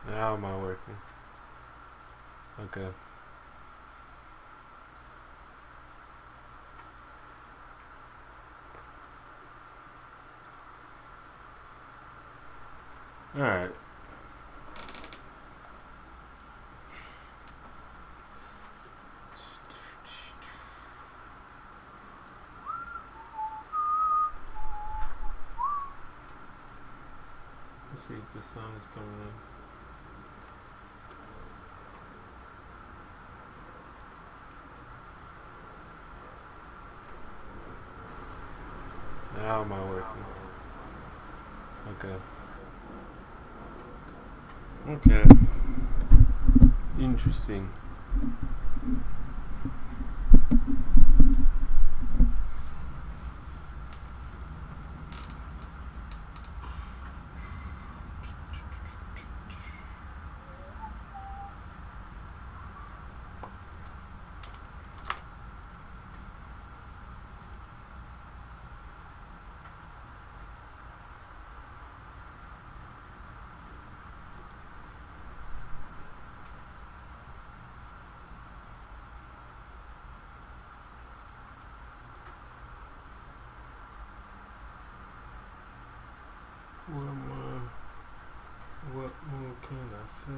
How am I working? Okay. Alright. Let's see if the sound is coming in. How am I working? Okay. Okay. Interesting. What more can I say?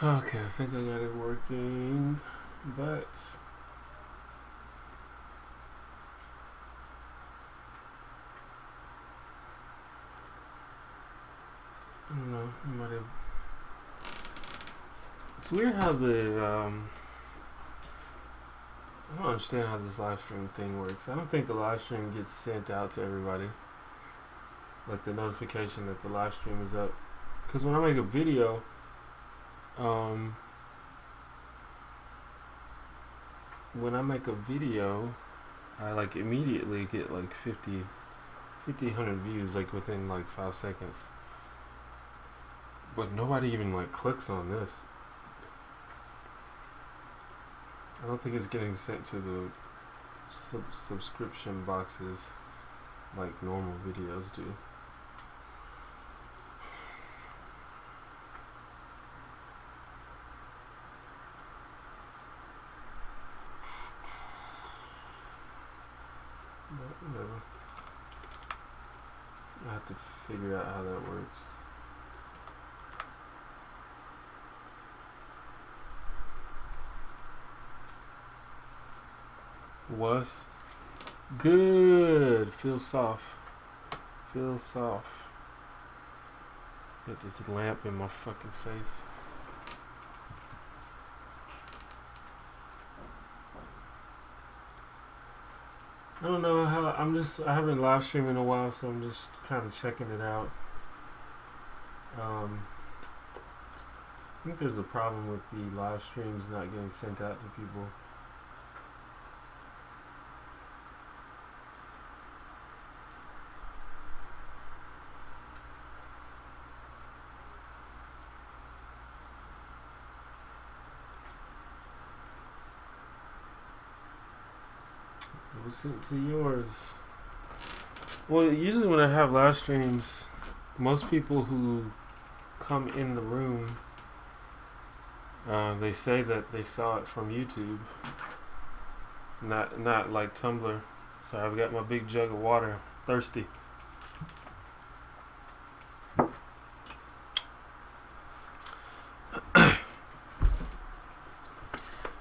Okay, I think I got it working, but I don't know. I might have. It's weird how the I don't understand how this live stream thing works. I don't think the live stream gets sent out to everybody, like the notification that the live stream is up. Because when I make a video, I like immediately get like 100 views like within like 5 seconds. But nobody even like clicks on this. I don't think it's getting sent to the subscription boxes like normal videos do. But whatever. I have to figure out how that works. Was good. Feel soft. Feel soft. Got this lamp in my fucking face. I don't know how. I haven't live streamed in a while, so I'm just kind of checking it out. I think there's a problem with the live streams not getting sent out to people. It was sent to yours. Well, usually when I have live streams, most people who come in the room, they say that they saw it from YouTube, not like Tumblr. So I've got my big jug of water, thirsty.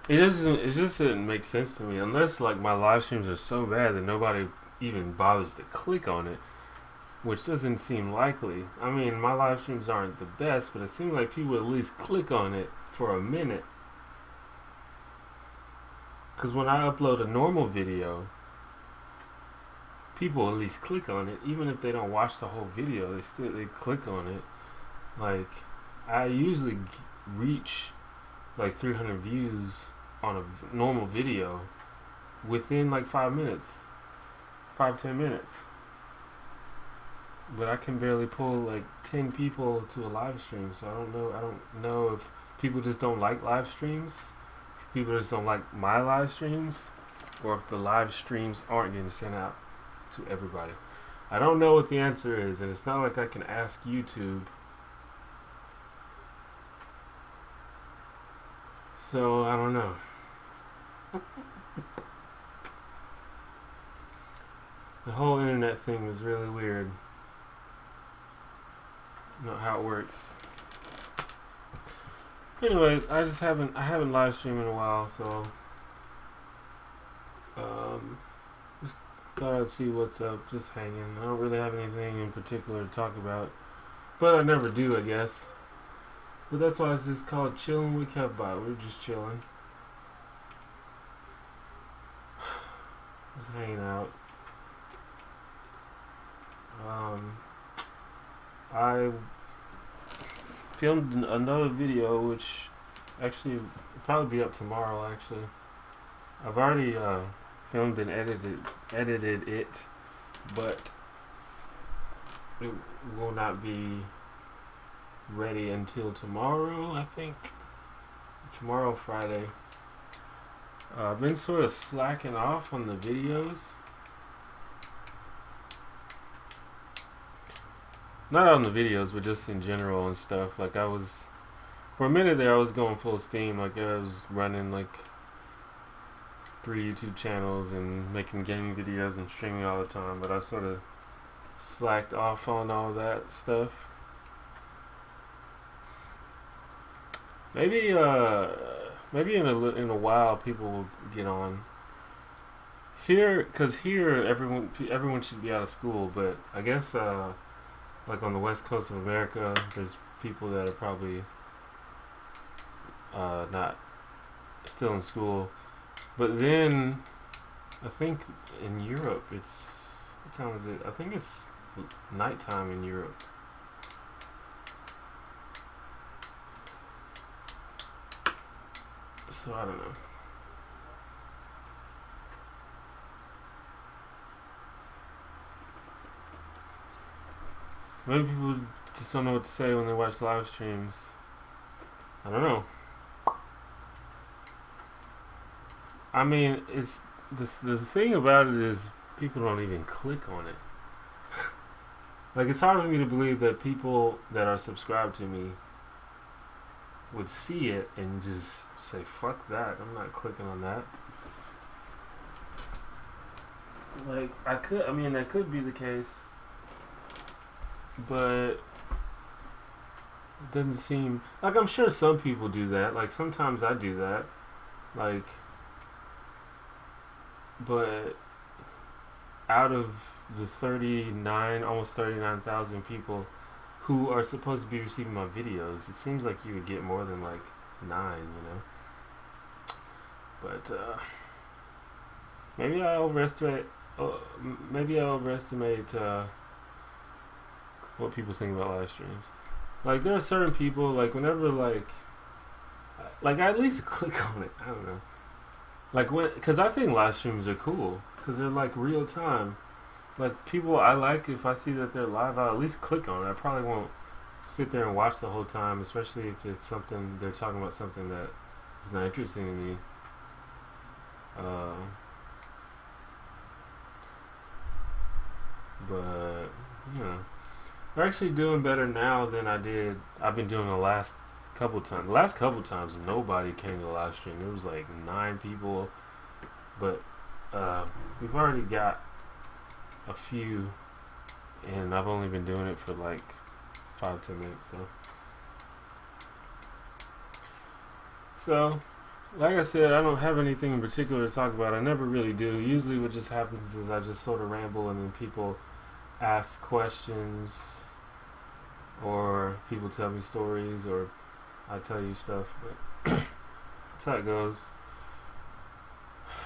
It just doesn't make sense to me unless like my live streams are so bad that nobody even bothers to click on it. which doesn't seem likely. I mean, my live streams aren't the best, but it seems like people at least click on it for a minute. Because when I upload a normal video, people at least click on it, even if they don't watch the whole video. They click on it. Like, I usually reach like 300 views on a normal video within like 5 minutes, 5-10 minutes. But I can barely pull like 10 people to a live stream, so I don't know if people just don't like live streams, people just don't like my live streams, or if the live streams aren't getting sent out to everybody. I don't know what the answer is, and it's not like I can ask YouTube. So I don't know. The whole internet thing is really weird. Not how it works. Anyway, I haven't live streamed in a while, so just thought I'd see what's up, just hanging. I don't really have anything in particular to talk about, but I never do, I guess. But that's why it's just called Chillin' with KevBot. We're just chilling, just hanging out. I filmed another video, which actually will probably be up tomorrow. Actually, I've already filmed and edited it, but it will not be ready until tomorrow. I think tomorrow, Friday. I've been sort of slacking off on the videos. Not on the videos, but just in general and stuff. Like, I was, for a minute there, I was going full steam. Like, I was running like 3 YouTube channels and making gaming videos and streaming all the time. But I sort of slacked off on all that stuff. Maybe in a while people will get on here, because here everyone should be out of school. But I guess like on the west coast of America, there's people that are probably not still in school. But then I think in Europe, it's, what time is it? I think it's nighttime in Europe. So I don't know. Maybe people just don't know what to say when they watch live streams. I don't know. I mean, it's the thing about it is people don't even click on it. Like, it's hard for me to believe that people that are subscribed to me would see it and just say, fuck that, I'm not clicking on that. Like, I mean, that could be the case, but it doesn't seem, like, I'm sure some people do that. Like, sometimes I do that. Like, but out of the almost 39,000 people who are supposed to be receiving my videos, it seems like you would get more than like 9, you know. But maybe I overestimate. What people think about live streams. Like, there are certain people, like, whenever like I at least click on it. I don't know. Like, because I think live streams are cool because they're like real time. Like, people I like, if I see that they're live, I'll at least click on it. I probably won't sit there and watch the whole time, especially if it's something they're talking about, something that is not interesting to me. But you know, they're actually doing better now than I've been doing the last couple times. The last couple times, nobody came to the live stream. It was like 9 people, but we've already got a few, and I've only been doing it for like 5-10 minutes. So, like I said, I don't have anything in particular to talk about. I never really do. Usually what just happens is I just sort of ramble, and then people ask questions, or people tell me stories, or I tell you stuff. But that's how it goes.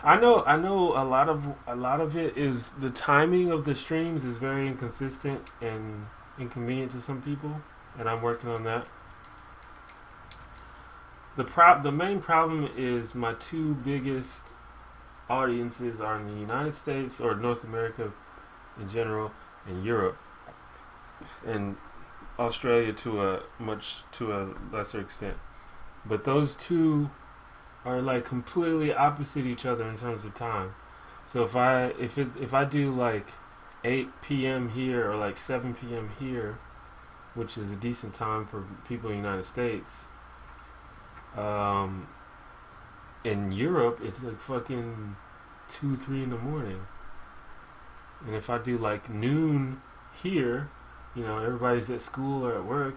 I know a lot of it is the timing of the streams is very inconsistent and inconvenient to some people, and I'm working on that. The main problem is my two biggest audiences are in the United States or North America in general, and Europe, and Australia to a lesser extent. But those two are like completely opposite each other in terms of time. So if I do like 8 p.m. here or like 7 p.m. here, which is a decent time for people in the United States, in Europe it's like fucking 2-3 in the morning. And if I do like noon here, everybody's at school or at work,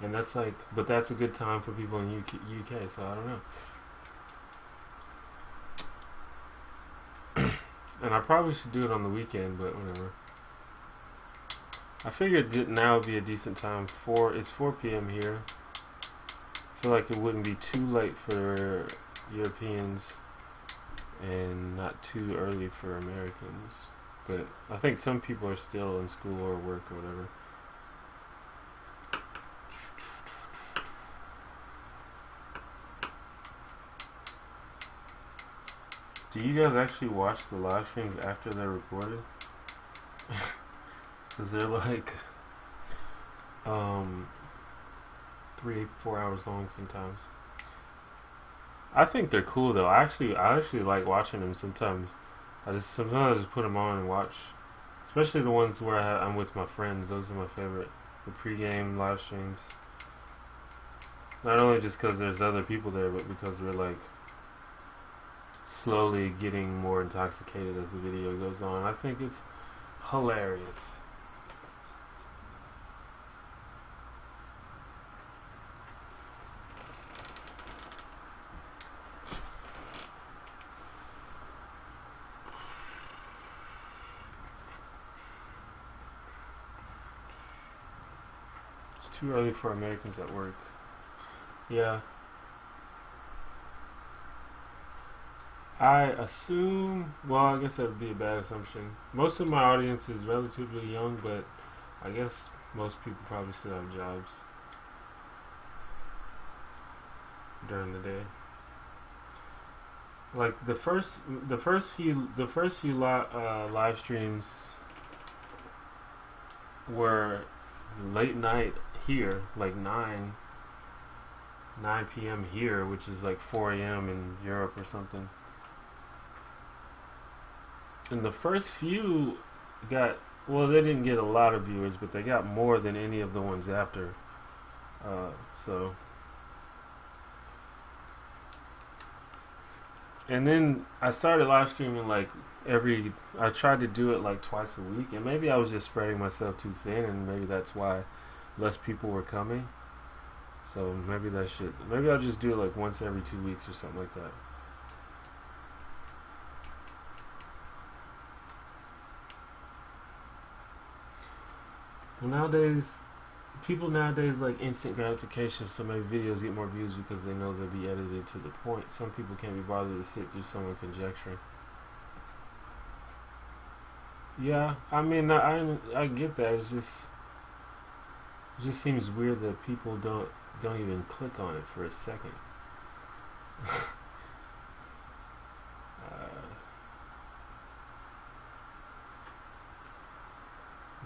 and that's like, but that's a good time for people in UK, so I don't know. And I probably should do it on the weekend, but whatever. I figured now would be a decent time. It's 4 p.m. here. I feel like it wouldn't be too late for Europeans and not too early for Americans. But I think some people are still in school or work or whatever. Do you guys actually watch the live streams after they're recorded? Because they're like 3-4 hours long sometimes. I think they're cool though. I actually like watching them sometimes. Sometimes I just put them on and watch, especially the ones where I'm with my friends. Those are my favorite. The pregame live streams. Not only just because there's other people there, but because we're like slowly getting more intoxicated as the video goes on. I think it's hilarious. It's too early for Americans at work. Yeah. I assume, well, I guess that would be a bad assumption. Most of my audience is relatively young, but I guess most people probably still have jobs during the day. Like the first few live streams were late night here, like 9 p.m. here, which is like 4 a.m. in Europe or something. And the first few they didn't get a lot of viewers, but they got more than any of the ones after. So. And then I started live streaming I tried to do it like twice a week, and maybe I was just spreading myself too thin, and maybe that's why less people were coming. So maybe I'll just do it like once every 2 weeks or something like that. Well, people nowadays like instant gratification, so maybe videos get more views because they know they'll be edited to the point. Some people can't be bothered to sit through someone conjecturing. Yeah, I mean, I get that. It just seems weird that people don't even click on it for a second.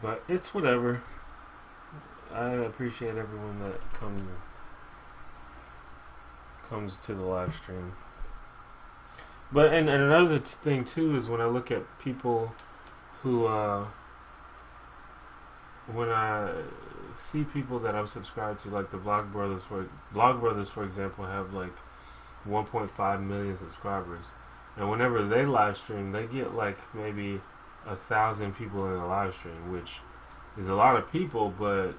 But it's whatever. I appreciate everyone that comes to the live stream. But and another thing too is when I look at people who when I see people that I'm subscribed to, like the Vlogbrothers for example, have like 1.5 million subscribers, and whenever they live stream, they get like maybe 1,000 people in a live stream, which is a lot of people, but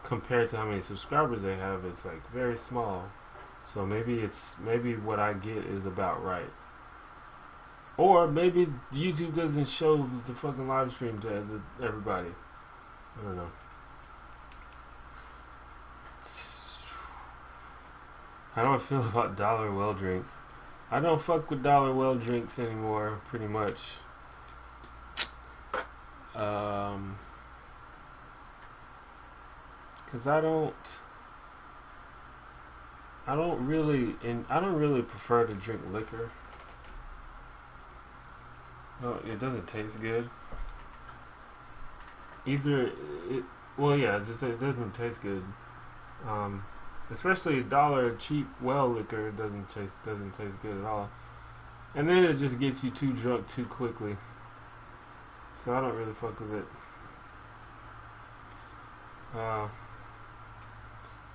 compared to how many subscribers they have, it's like very small. So maybe what I get is about right. Or maybe YouTube doesn't show the fucking live stream to everybody. I don't know. How do I feel about dollar well drinks? I don't fuck with dollar well drinks anymore, pretty much. Cause I don't really prefer to drink liquor. No, it doesn't taste good. Just it doesn't taste good. Especially dollar cheap well liquor doesn't taste good at all. And then it just gets you too drunk too quickly. So I don't really fuck with it.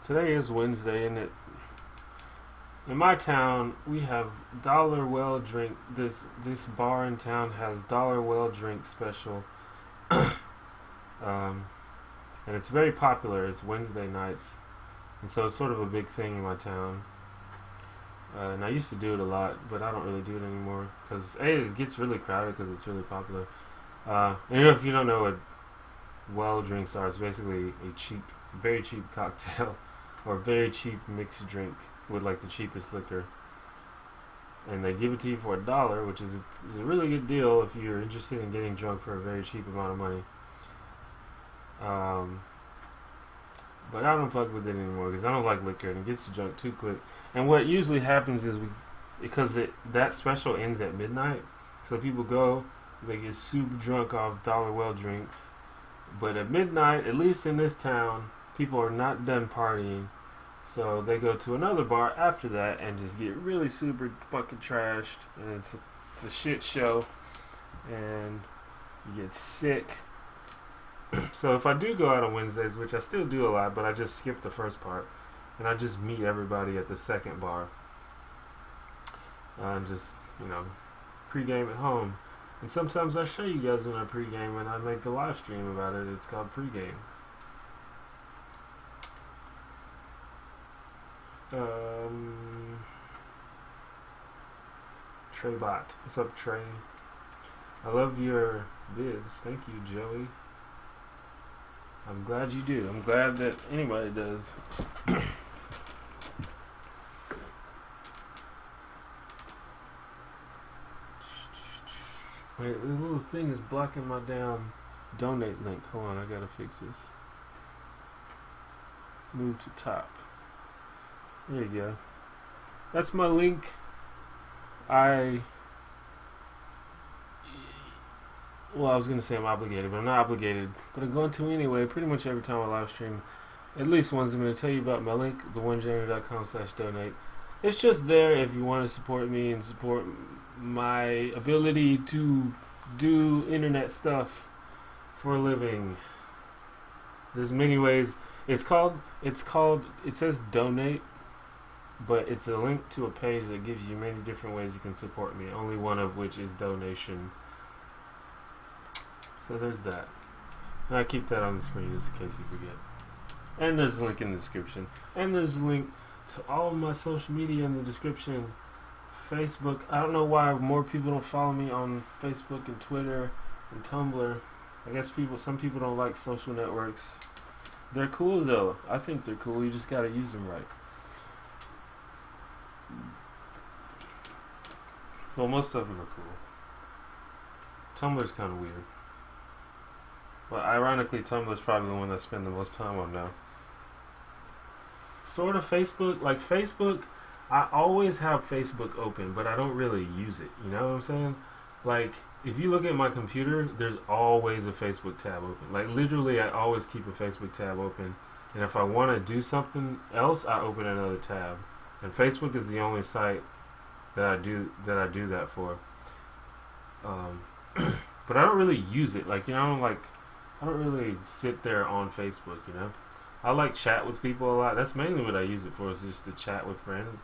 Today is Wednesday, and in my town we have dollar well drink. This bar in town has dollar well drink special, and it's very popular. It's Wednesday nights, and so it's sort of a big thing in my town. And I used to do it a lot, but I don't really do it anymore because it gets really crowded because it's really popular. And if you don't know what well drinks are, it's basically a very cheap cocktail or very cheap mixed drink with like the cheapest liquor, and they give it to you for $1, which is a really good deal if you're interested in getting drunk for a very cheap amount of money. But I don't fuck with it anymore because I don't like liquor and it gets you drunk too quick. And what usually happens is because that special ends at midnight, so people go, they get super drunk off dollar well drinks. But at midnight, at least in this town, people are not done partying, so they go to another bar after that and just get really super fucking trashed, and it's a shit show, and you get sick. So if I do go out on Wednesdays, which I still do a lot, but I just skip the first part, and I just meet everybody at the second bar, and just, pregame at home. And sometimes I show you guys when I pregame, and I make a live stream about it. It's called pregame. Treybot. What's up, Trey? I love your vids. Thank you, Joey. I'm glad you do. I'm glad that anybody does. Wait, the little thing is blocking my damn donate link. Hold on, I gotta fix this. Move to top. There you go. That's my link. I was gonna say I'm obligated, but I'm not obligated. But I'm going to anyway. Pretty much every time I live stream, at least once, I'm gonna tell you about my link, theonejanuary.com/donate. It's just there if you want to support me and support my ability to do internet stuff for a living. There's many ways. It says donate, but it's a link to a page that gives you many different ways you can support me, only one of which is donation. So there's that. And I keep that on the screen just in case you forget. And there's a link in the description. And there's a link to all of my social media in the description. Facebook. I don't know why more people don't follow me on Facebook and Twitter and Tumblr. I guess some people don't like social networks. They're cool though. I think they're cool. You just gotta use them right. Well, most of them are cool. Tumblr's kind of weird. But ironically, Tumblr's probably the one I spend the most time on now. Sort of Facebook. Like Facebook, I always have Facebook open, but I don't really use it. You know what I'm saying? Like, if you look at my computer, there's always a Facebook tab open. Like, literally, I always keep a Facebook tab open. And if I want to do something else, I open another tab. And Facebook is the only site that I do that for. But I don't really use it. Like, I don't really sit there on Facebook, I like chat with people a lot. That's mainly what I use it for, is just to chat with friends.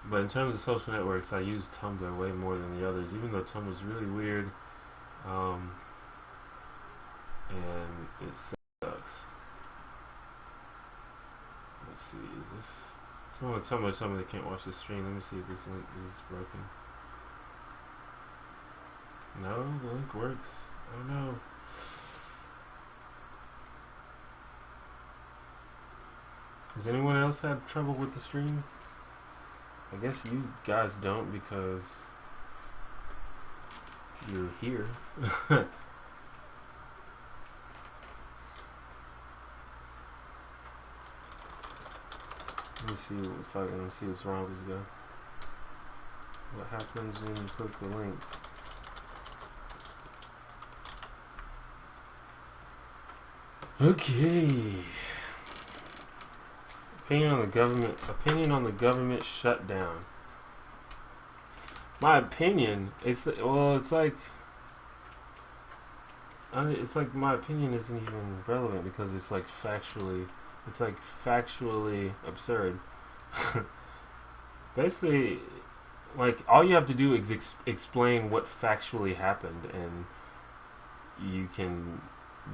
But in terms of social networks, I use Tumblr way more than the others, even though Tumblr's really weird. And it sucks. Let's see, is this... Someone told me they can't watch the stream. Let me see if this link is broken. No, the link works. Oh no. Does anyone else have trouble with the stream? I guess you guys don't because you're here. Let me see if I can see what's wrong with this guy. What happens when you click the link? Okay. Opinion on the government shutdown. My opinion, it's like my opinion isn't even relevant because it's like factually absurd. Basically, like all you have to do is explain what factually happened, and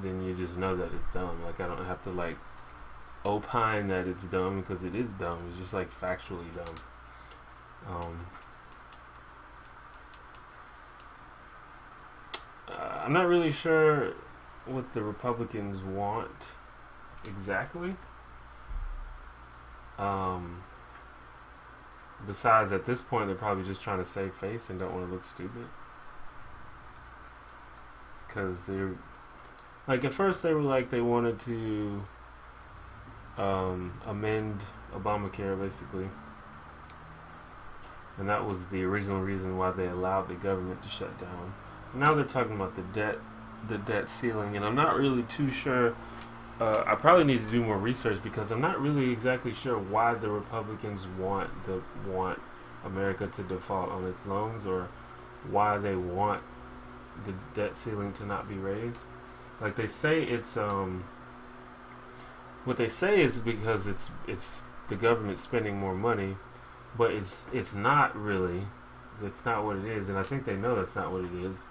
then you just know that it's dumb. Like I don't have to like opine that it's dumb because it is dumb. It's just like factually dumb. I'm not really sure what the Republicans want exactly. Besides, at this point, they're probably just trying to save face and don't want to look stupid. Because they're like, at first they were like they wanted to amend Obamacare basically, and that was the original reason why they allowed the government to shut down. Now they're talking about the debt ceiling, and I'm not really too sure. I probably need to do more research because I'm not really exactly sure why the Republicans want America to default on its loans, or why they want the debt ceiling to not be raised. Like they say it's what they say is because it's the government spending more money, but it's not really. That's not what it is, and I think they know that's not what it is.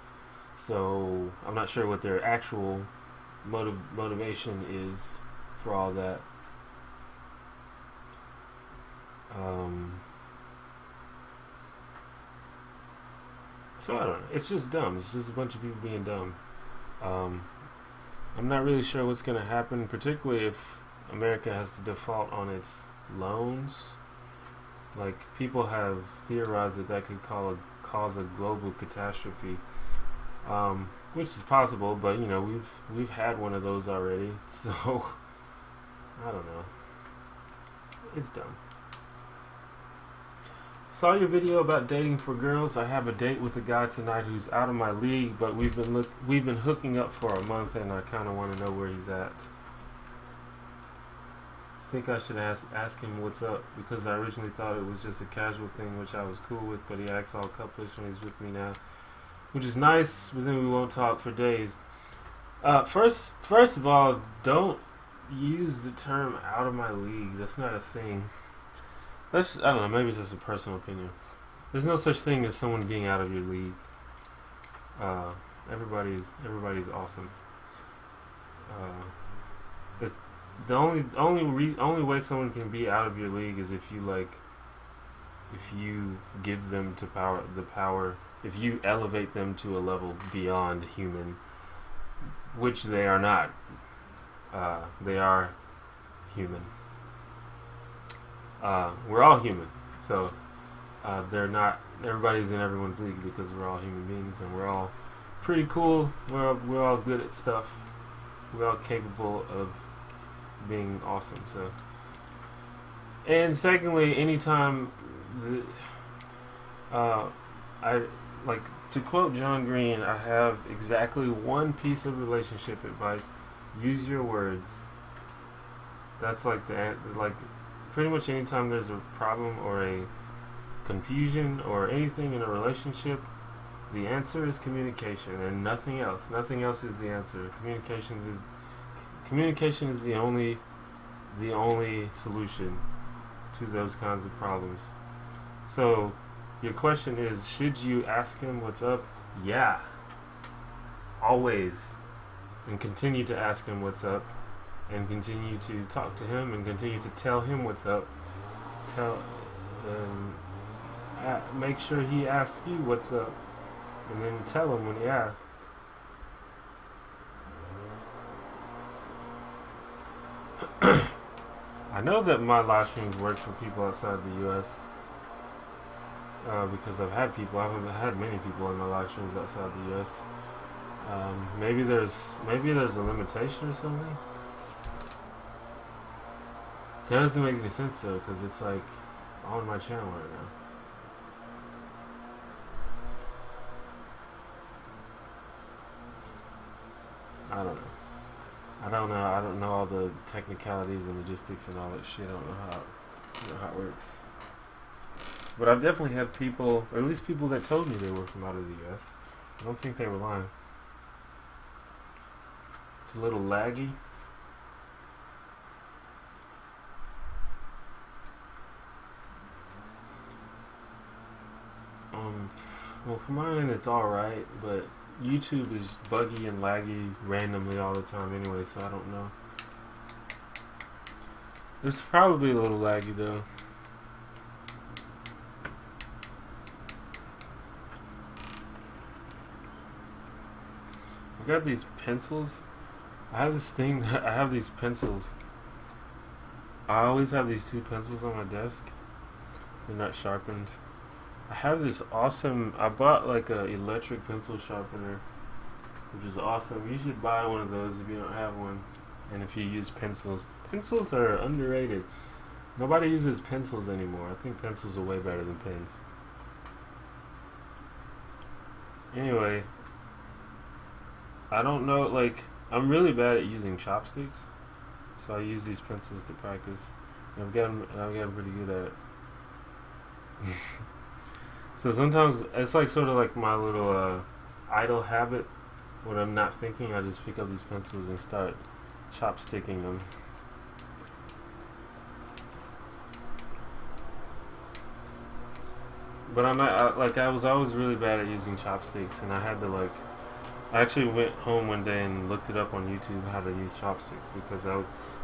So I'm not sure what their actual motivation is for all that. So I don't know. It's just dumb. It's just a bunch of people being dumb. I'm not really sure what's going to happen, particularly if America has to default on its loans. Like, people have theorized that could cause a global catastrophe, which is possible, but you know, we've had one of those already, so I don't know. It's dumb. Saw your video about dating for girls. I have a date with a guy tonight who's out of my league, but we've been hooking up for a month, and I kind of want to know where he's at. I think I should ask him what's up, because I originally thought it was just a casual thing, which I was cool with, but he acts all couplish when he's with me now, which is nice, but then we won't talk for days. First of all, don't use the term out of my league. That's not a thing. I don't know, maybe it's just a personal opinion. There's no such thing as someone being out of your league. Everybody's awesome. The only way someone can be out of your league is if you give them the power, if you elevate them to a level beyond human, which they are not. They are human. We're all human, so they're not. Everybody's in everyone's league because we're all human beings, and we're all pretty cool. We're all good at stuff. We're all capable of being awesome. So, and secondly, anytime I like to quote John Green, I have exactly one piece of relationship advice: use your words. That's like pretty much anytime there's a problem or a confusion or anything in a relationship, the answer is communication and nothing else. Nothing else is the answer. Communication is the only solution to those kinds of problems. So your question is, should you ask him what's up? Yeah. Always. And continue to ask him what's up. And continue to talk to him and continue to tell him what's up. Make sure he asks you what's up. and then tell him when he asks. I know that my live streams work for people outside the U.S. Because I've had people. I haven't had many people in my live streams outside the U.S. Maybe there's a limitation or something. That doesn't make any sense though, because it's like on my channel right now. I don't know. I don't know all the technicalities and logistics and all that shit. I don't know how it works. But I've definitely had people, or at least people that told me they were from out of the U.S. I don't think they were lying. It's a little laggy. Well, for mine it's alright, but YouTube is buggy and laggy randomly all the time anyway, so I don't know. It's probably a little laggy though. I got these pencils. I have this thing. I have these pencils. I always have these two pencils on my desk. They're not sharpened. I have this awesome. I bought like a electric pencil sharpener, which is awesome. You should buy one of those if you don't have one. And if you use pencils, pencils are underrated. Nobody uses pencils anymore. I think pencils are way better than pens. Anyway, I don't know. Like, I'm really bad at using chopsticks, so I use these pencils to practice. And I've gotten pretty good at it. So sometimes it's like sort of like my little idle habit. When I'm not thinking, I just pick up these pencils and start chopsticking them. But I was always really bad at using chopsticks, and I had to like. I actually went home one day and looked it up on YouTube how to use chopsticks, because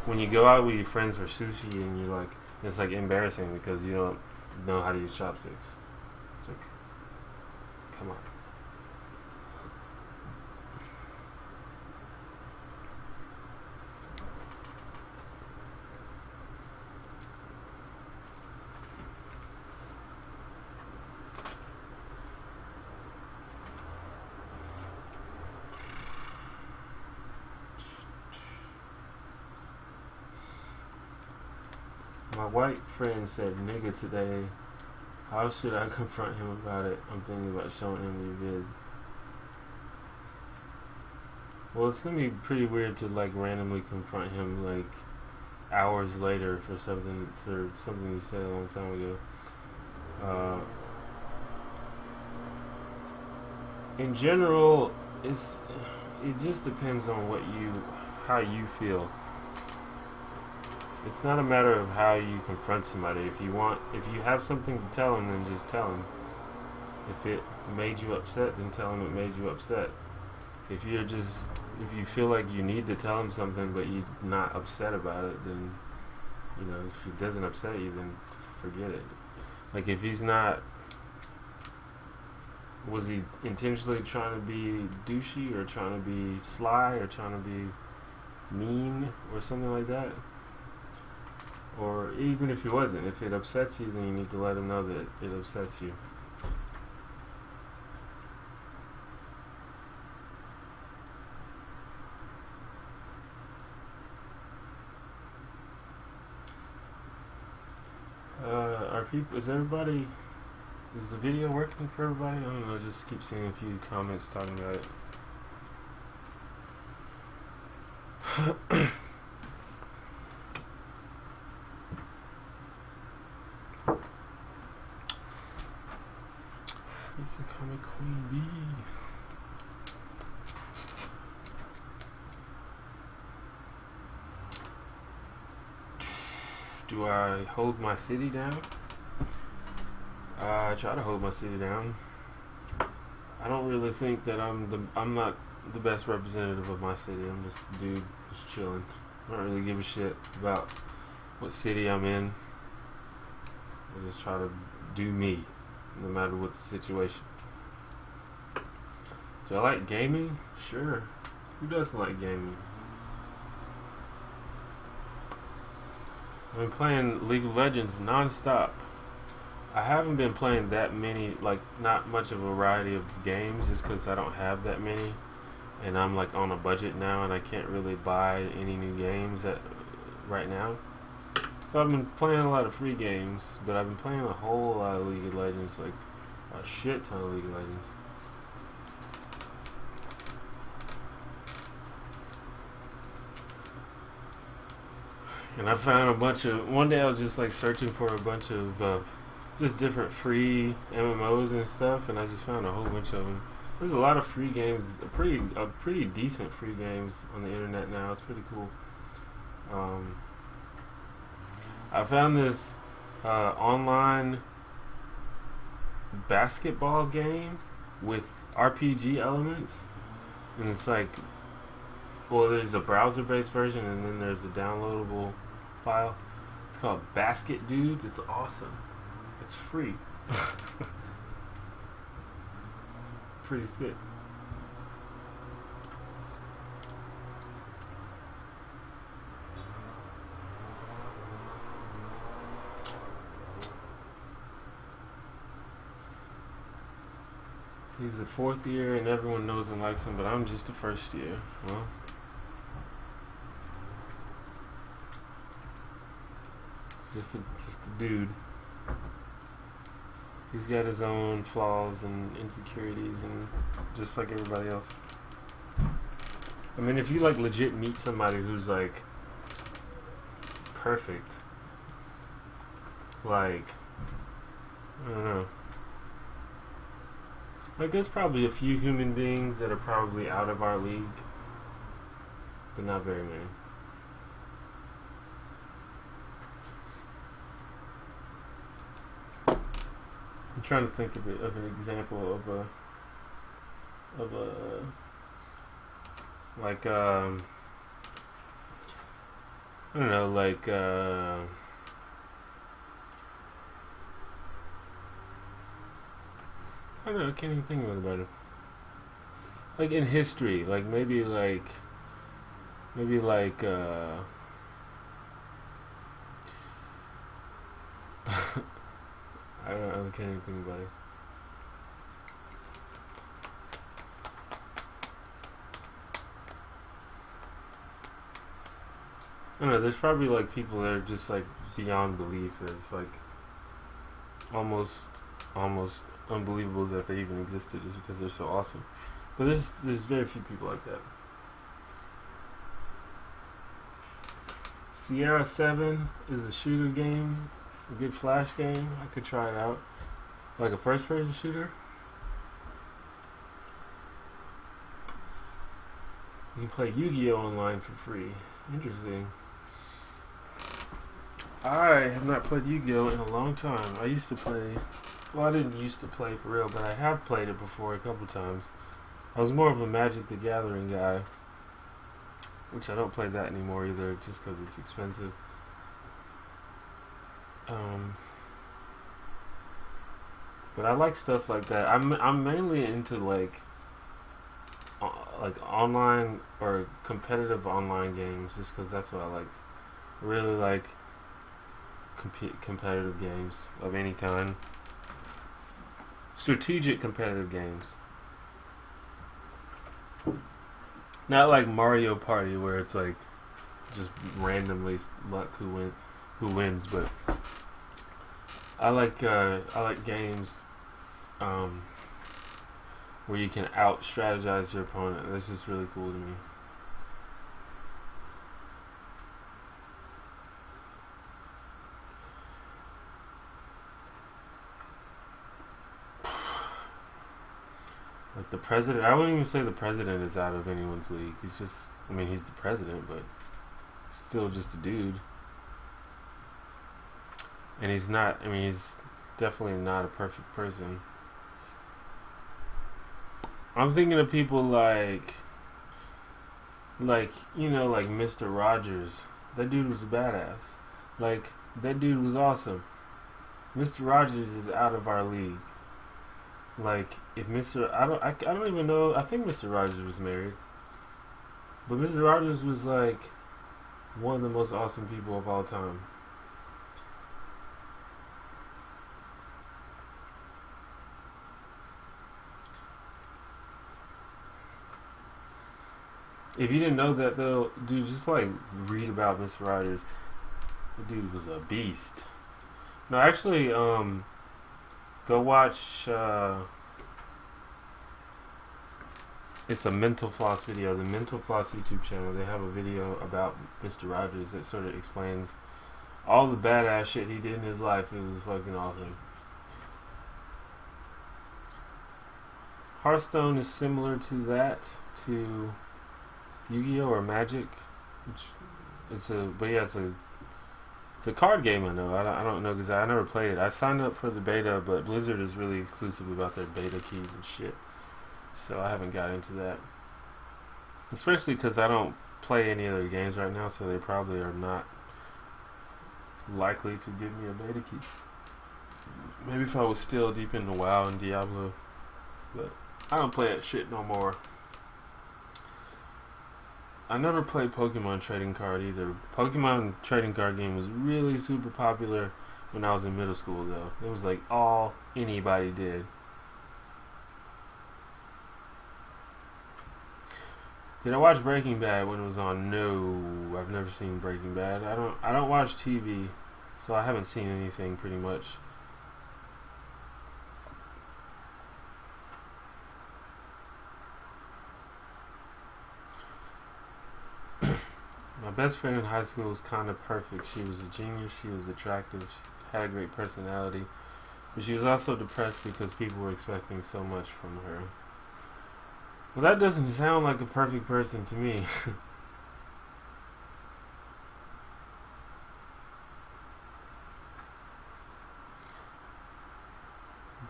when you go out with your friends for sushi and you're like, it's like embarrassing because you don't know how to use chopsticks. It's like, come on. My white friend said nigga today. How should I confront him about it? I'm thinking about showing him your vid. Well, it's gonna be pretty weird to like randomly confront him like hours later for something you said a long time ago. In general, it just depends on how you feel. It's not a matter of how you confront somebody. If you have something to tell them, then just tell them. If it made you upset, then tell them it made you upset. If you feel like you need to tell them something, but you're not upset about it, then, if it doesn't upset you, then forget it. Like, if he's not, was he intentionally trying to be douchey, or trying to be sly, or trying to be mean, or something like that? Or even if he wasn't, if it upsets you, then you need to let him know that it upsets you. Is the video working for everybody? I don't know, just keep seeing a few comments talking about it. You can call me Queen Bee. Do I hold my city down? I try to hold my city down. I don't really think that I'm not the best representative of my city. I'm just a dude just chilling. I don't really give a shit about what city I'm in. I just try to do me, no matter what the situation. Do I like gaming? Sure. Who doesn't like gaming? I've been playing League of Legends non-stop. I haven't been playing that many, like, not much of a variety of games just because I don't have that many. And I'm, like, on a budget now and I can't really buy any new games right now. So I've been playing a lot of free games, but I've been playing a whole lot of League of Legends, like a shit ton of League of Legends. And I found a bunch of, one day I was just like searching for a bunch of just different free MMOs and stuff, and I just found a whole bunch of them. There's a lot of free games, pretty decent free games on the internet now. It's pretty cool. I found this online basketball game with RPG elements, and it's like, well, there's a browser-based version, and then there's a downloadable file. It's called Basket Dudes. It's awesome. It's free. Pretty sick. He's a fourth year and everyone knows and likes him, but I'm just a first year. Well, just a dude. He's got his own flaws and insecurities, and just like everybody else. I mean, if you like legit meet somebody who's like perfect, like, I don't know. Like, there's probably a few human beings that are probably out of our league, but not very many. I'm trying to think of an example of a like I don't know, like I don't know, I can't even think about it. Like in history, like maybe like I don't know, I can't even think about it. I don't know, there's probably like people that are just like beyond belief that it's like almost unbelievable that they even existed just because they're so awesome. But there's very few people like that. Sierra 7 is a shooter game, a good flash game. I could try it out. Like a first person shooter. You can play Yu-Gi-Oh! Online for free. Interesting. I have not played Yu-Gi-Oh! In a long time. I used to play, well, I didn't used to play for real, but I have played it before a couple times. I was more of a Magic the Gathering guy, which I don't play that anymore either, just because it's expensive. But I like stuff like that. I'm mainly into like online or competitive online games, just because that's what I like. Really like competitive games of any kind. Strategic competitive games. Not like Mario Party where it's like just randomly luck who wins, but I like games where you can out strategize your opponent. That's just really cool to me. Like the president, I wouldn't even say the president is out of anyone's league. He's just, I mean, he's the president, but still just a dude. And he's not, I mean, he's definitely not a perfect person. I'm thinking of people like, you know, like Mr. Rogers. That dude was a badass. Like, that dude was awesome. Mr. Rogers is out of our league. Like if I don't even know. I think Mr. Rogers was married, but Mr. Rogers was like one of the most awesome people of all time. If you didn't know that though, dude, just like read about Mr. Rogers. The dude was a beast. No, actually, go watch. It's a Mental Floss video. The Mental Floss YouTube channel. They have a video about Mr. Rogers that sort of explains all the badass shit he did in his life. It was fucking awesome. Hearthstone is similar to that, to Yu-Gi-Oh or Magic, which it's a card game. I know. I don't know because I never played it. I signed up for the beta, but Blizzard is really exclusive about their beta keys and shit. So I haven't got into that. Especially because I don't play any other games right now, so they probably are not likely to give me a beta key. Maybe if I was still deep into WoW and Diablo, but I don't play that shit no more. I never played Pokemon trading card either. Pokemon trading card game was really super popular when I was in middle school though. It was like all anybody did. Did I watch Breaking Bad when it was on? No, I've never seen Breaking Bad. I don't watch TV, so I haven't seen anything pretty much. My best friend in high school was kind of perfect. She was a genius. She was attractive. Had a great personality, but she was also depressed because people were expecting so much from her. Well, that doesn't sound like a perfect person to me.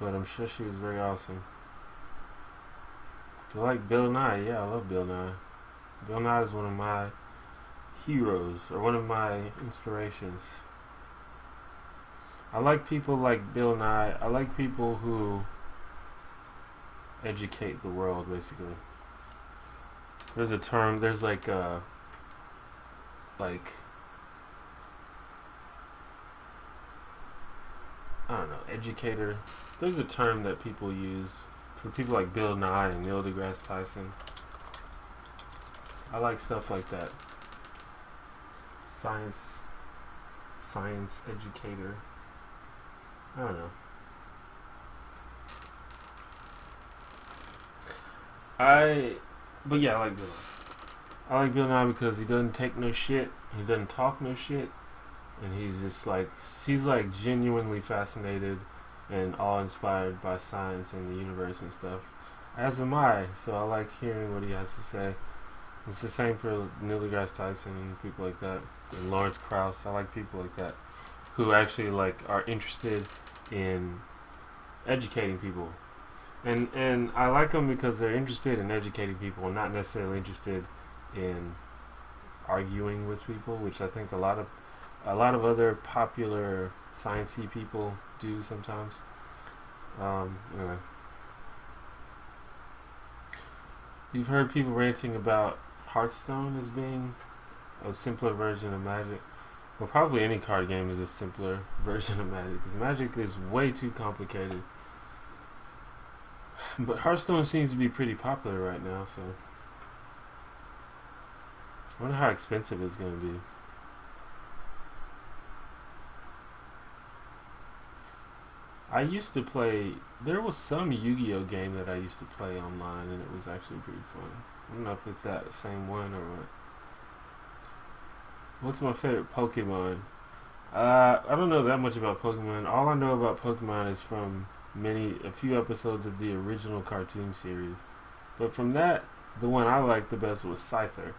But I'm sure she was very awesome. Do you like Bill Nye? Yeah, I love Bill Nye. Bill Nye is one of my heroes, or one of my inspirations. I like people like Bill Nye. I like people who educate the world, basically. There's a term, there's like I don't know, educator. There's a term that people use for people like Bill Nye and Neil deGrasse Tyson. I like stuff like that. Science educator. I don't know. But yeah, I like Bill Nye. I like Bill Nye because he doesn't take no shit. He doesn't talk no shit. And he's like genuinely fascinated and awe-inspired by science and the universe and stuff. As am I, so I like hearing what he has to say. It's the same for Neil deGrasse Tyson and people like that. And Lawrence Krauss. I like people like that who actually like are interested in educating people. And I like them because they're interested in educating people and not necessarily interested in arguing with people, which I think a lot of other popular sciencey people do sometimes. Anyway, you've heard people ranting about Hearthstone as being a simpler version of Magic. Well, probably any card game is a simpler version of Magic because Magic is way too complicated. But Hearthstone seems to be pretty popular right now, so I wonder how expensive it's going to be. I used to play. There was some Yu-Gi-Oh game that I used to play online, and it was actually pretty fun. I don't know if it's that same one or what. What's my favorite Pokemon? I don't know that much about Pokemon. All I know about Pokemon is from a few episodes of the original cartoon series. But from that, the one I liked the best was Scyther,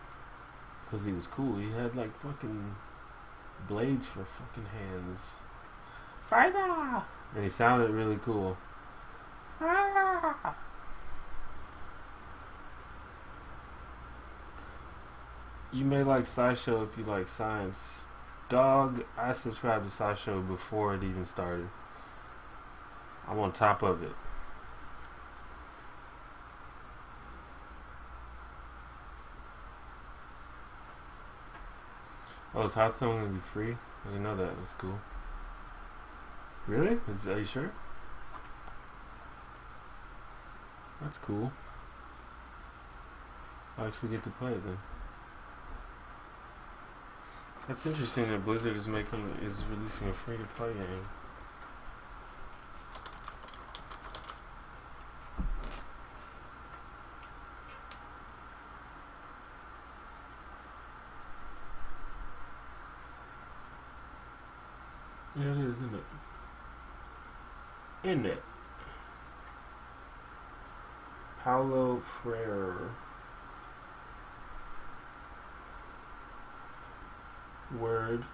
because he was cool. He had like fucking blades for fucking hands. Scyther! And he sounded really cool. You may like SciShow if you like science. Dog, I subscribed to SciShow before it even started. I'm on top of it. Oh, is Hearthstone gonna be free? I didn't know that. That's cool. Really? Are you sure? That's cool. I'll actually get to play it then. That's interesting that Blizzard is releasing a free-to-play game. Yeah, it is, isn't it? Isn't it? Paulo Freire. Word.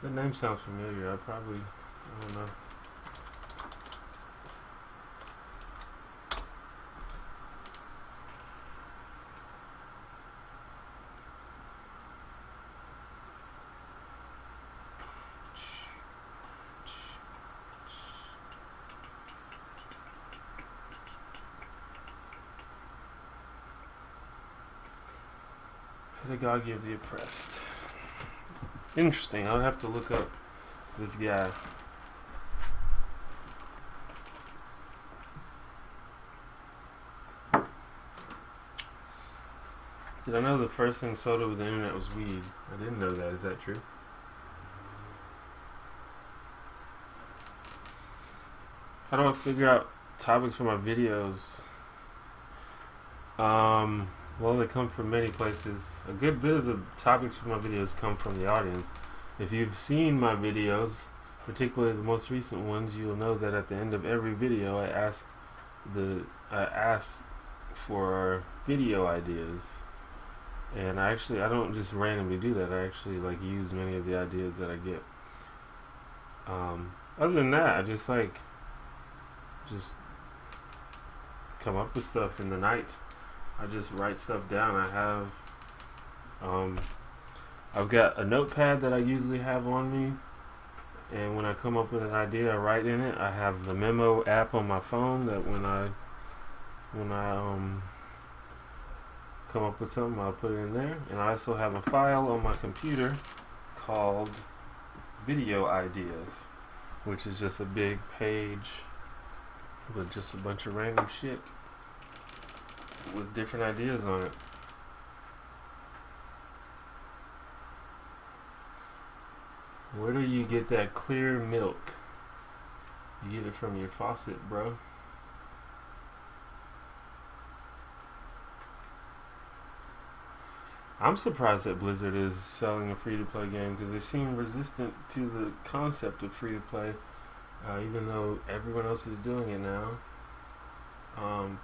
That name sounds familiar. I don't know. Pedagogy of the Oppressed. Interesting. I'll have to look up this guy. Did I know the first thing sold over the internet was weed? I didn't know that. Is that true? How do I figure out topics for my videos? Well, they come from many places. A good bit of the topics for my videos come from the audience. If you've seen my videos, particularly the most recent ones, you'll know that at the end of every video I ask for video ideas. And I don't just randomly do that. I actually use many of the ideas that I get. Other than that, I just come up with stuff in the night. I just write stuff down. I've got a notepad that I usually have on me, and when I come up with an idea, I write in it. I have the memo app on my phone that when I come up with something, I'll put it in there. And I also have a file on my computer called Video Ideas, which is just a big page with just a bunch of random shit with different ideas on it. Where do you get that clear milk? You get it from your faucet, bro. I'm surprised that Blizzard is selling a free-to-play game because they seem resistant to the concept of free-to-play, even though everyone else is doing it now.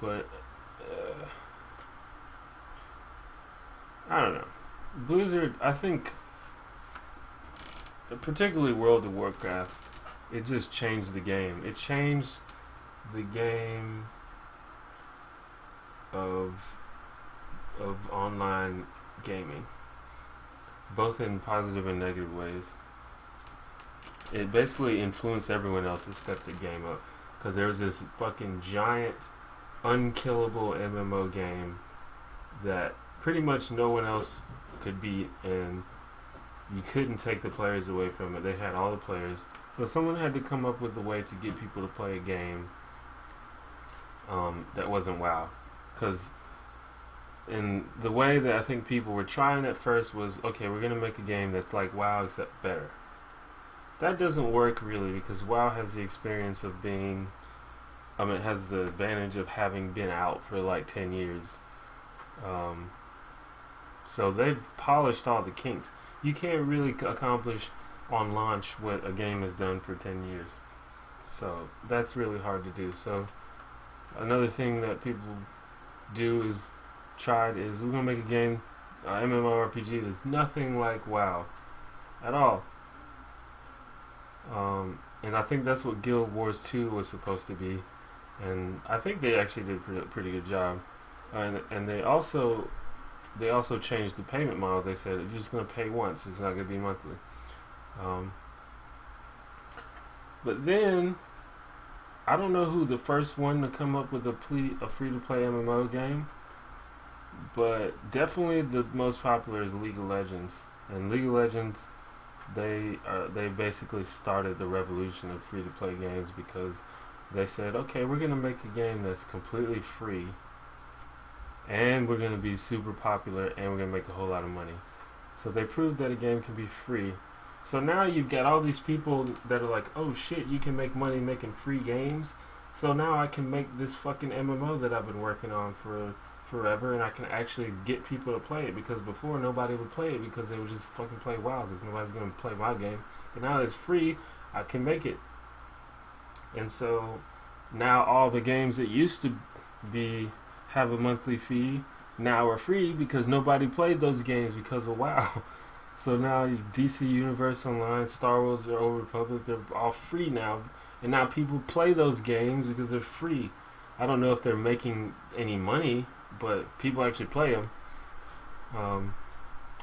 But I don't know. Blizzard, I think, particularly World of Warcraft, it just changed the game. It changed the game of online gaming, both in positive and negative ways. It basically influenced everyone else to step the game up, because there was this fucking giant unkillable MMO game that pretty much no one else could beat, and you couldn't take the players away from it. They had all the players, so someone had to come up with a way to get people to play a game that wasn't WoW. Because in the way that I think people were trying at first was, okay, we're gonna make a game that's like WoW except better. That doesn't work really, because WoW has the experience of being, it has the advantage of having been out for like 10 years. So they've polished all the kinks. You can't really accomplish on launch what a game has done for 10 years. So that's really hard to do. So another thing that people do is we're gonna make a game, MMORPG that's nothing like WoW at all. And I think that's what Guild Wars 2 was supposed to be, and I think they actually did a pretty good job. And they also changed the payment model. They said you're just gonna pay once; it's not gonna be monthly. But then I don't know who the first one to come up with a free-to-play MMO game, but definitely the most popular is League of Legends. And League of Legends, they basically started the revolution of free to play games because they said, okay, we're gonna make a game that's completely free, and we're gonna be super popular, and we're gonna make a whole lot of money. So they proved that a game can be free. So now you've got all these people that are like, oh shit, you can make money making free games. So now I can make this fucking MMO that I've been working on for forever, and I can actually get people to play it, because before nobody would play it because they would just fucking play WoW because nobody's going to play my game. But now it's free, I can make it. And so now all the games that used to be have a monthly fee now are free because nobody played those games because of WoW. So now DC Universe Online, Star Wars, The Old Republic, they're all free now. And now people play those games because they're free. I don't know if they're making any money, but people actually play them.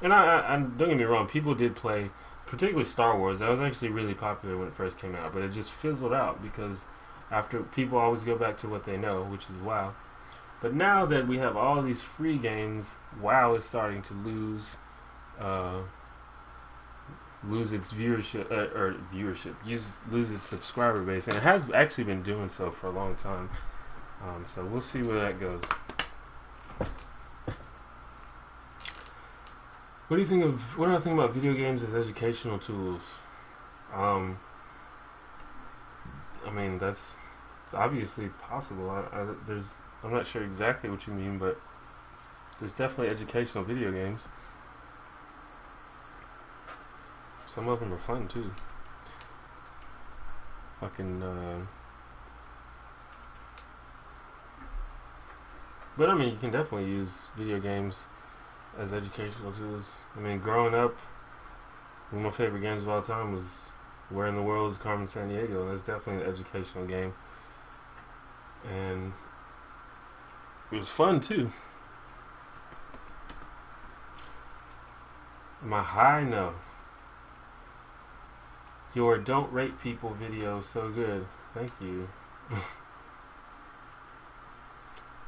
And I don't get me wrong, people did play, particularly Star Wars. That was actually really popular when it first came out, but it just fizzled out because after people always go back to what they know, which is WoW. But now that we have all these free games, WoW is starting to lose its lose its subscriber base, and it has actually been doing so for a long time. So we'll see where that goes. What do I think about video games as educational tools? I mean, it's obviously possible. I'm not sure exactly what you mean, but there's definitely educational video games. Some of them are fun too. But I mean, you can definitely use video games as educational tools. I mean, growing up, one of my favorite games of all time was Where in the World is Carmen Sandiego, and that's definitely an educational game. And it was fun too. Am I high? No. Your Don't Rate People video, so good. Thank you.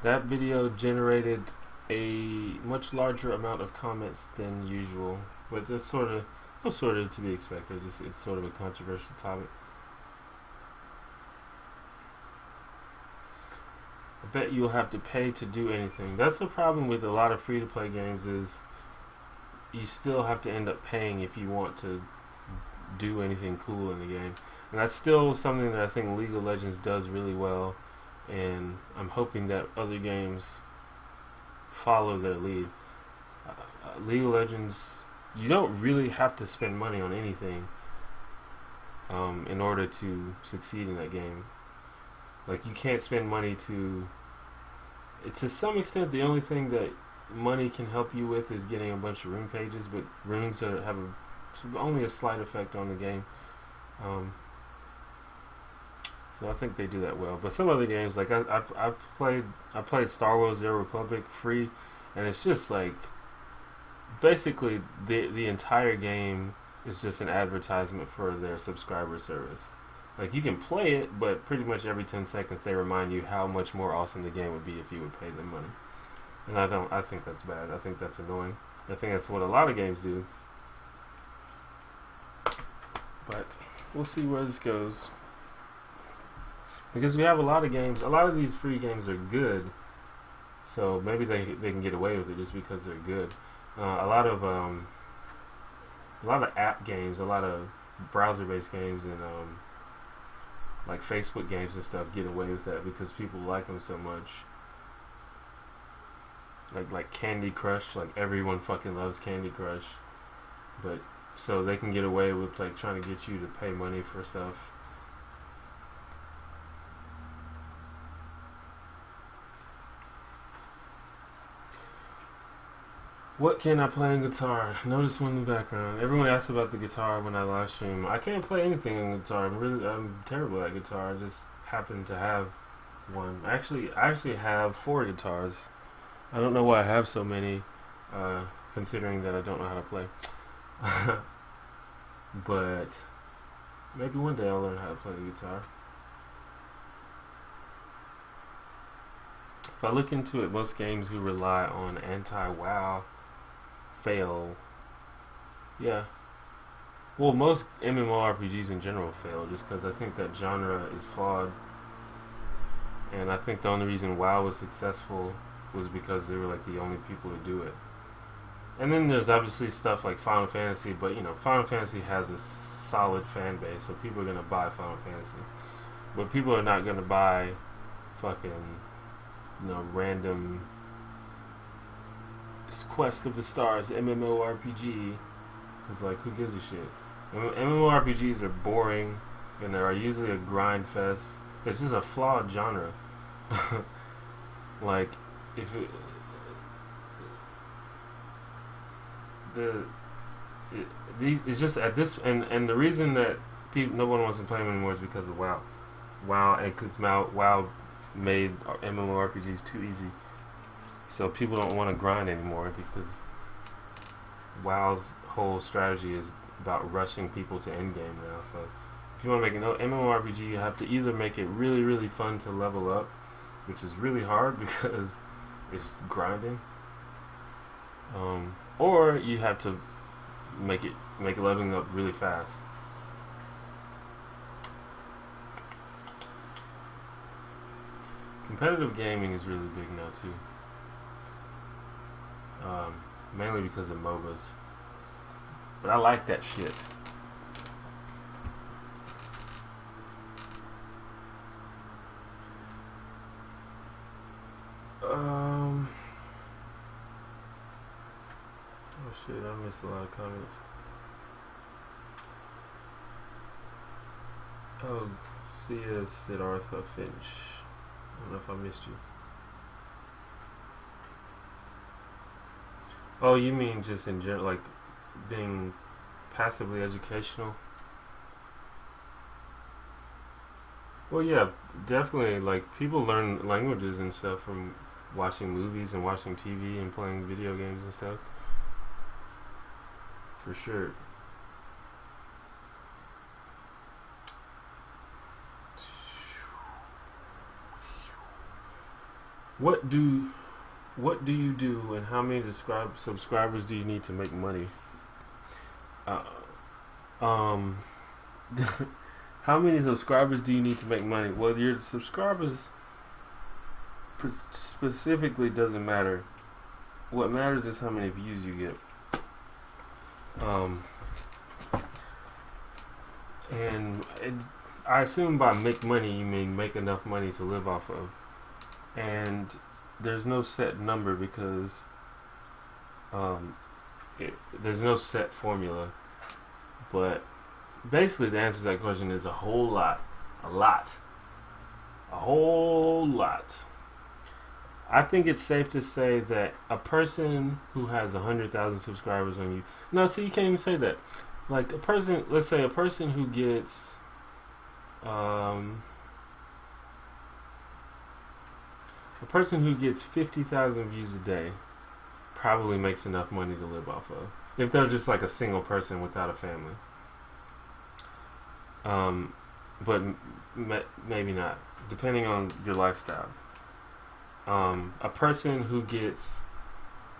That video generated a much larger amount of comments than usual, but that's sort of to be expected. It's sort of a controversial topic. I bet you'll have to pay to do anything. That's the problem with a lot of free-to-play games, is you still have to end up paying if you want to do anything cool in the game. And that's still something that I think League of Legends does really well, and I'm hoping that other games follow their lead. League of Legends, you don't really have to spend money on anything in order to succeed in that game. Like, you can't spend money to some extent. The only thing that money can help you with is getting a bunch of rune pages, but runes have only a slight effect on the game. So I think they do that well. But some other games, like I played Star Wars: The Old Republic free, and it's just like basically the entire game is just an advertisement for their subscriber service. Like, you can play it, but pretty much every 10 seconds they remind you how much more awesome the game would be if you would pay them money. And I think that's bad. I think that's annoying. I think that's what a lot of games do. But we'll see where this goes. Because we have a lot of games. A lot of these free games are good, so maybe they can get away with it just because they're good. A lot of app games, a lot of browser-based games, and like Facebook games and stuff get away with that because people like them so much. Like Candy Crush, like everyone fucking loves Candy Crush, but so they can get away with like trying to get you to pay money for stuff. What can I play on guitar? Notice one in the background. Everyone asks about the guitar when I live stream. I can't play anything on guitar. I'm terrible at guitar. I just happen to have one. I actually have 4 guitars. I don't know why I have so many, considering that I don't know how to play. But maybe one day I'll learn how to play the guitar. If I look into it, most games who rely on anti-WoW fail Yeah. Well, most MMORPGs in general fail just because I think that genre is flawed, and I think the only reason WoW was successful was because they were like the only people to do it. And then there's obviously stuff like Final Fantasy, but you know, Final Fantasy has a solid fan base, so people are gonna buy Final Fantasy. But people are not gonna buy fucking, you know, random Quest of the Stars MMORPG, because like, who gives a shit? MMORPGs are boring, and they are usually a grind fest. It's just a flawed genre. Like, if it, it's just at this, and the reason that no one wants to play them anymore is because of WoW. And because WoW made MMORPGs too easy, so people don't want to grind anymore because WoW's whole strategy is about rushing people to endgame now. So if you want to make an MMORPG, you have to either make it really, really fun to level up, which is really hard because it's just grinding, or you have to make leveling up really fast. Competitive gaming is really big now too, mainly because of MOBAs. But I like that shit. Oh shit, I missed a lot of comments. Oh, see you, Siddhartha Finch. I don't know if I missed you. Oh, you mean just in general, like being passively educational? Well, yeah, definitely. Like, people learn languages and stuff from watching movies and watching TV and playing video games and stuff. For sure. What do you do, and how many subscribers do you need to make money? How many subscribers do you need to make money? Well, your subscribers specifically doesn't matter. What matters is how many views you get. I assume by make money you mean make enough money to live off of. And there's no set number because there's no set formula. But basically the answer to that question is a whole lot. A whole lot. I think it's safe to say that a person who has 100,000 subscribers on you... No, see, you can't even say that. Like, a person... Let's say a person who gets... a person who gets 50,000 views a day probably makes enough money to live off of. If they're just like a single person without a family. But maybe not, depending on your lifestyle. A person who gets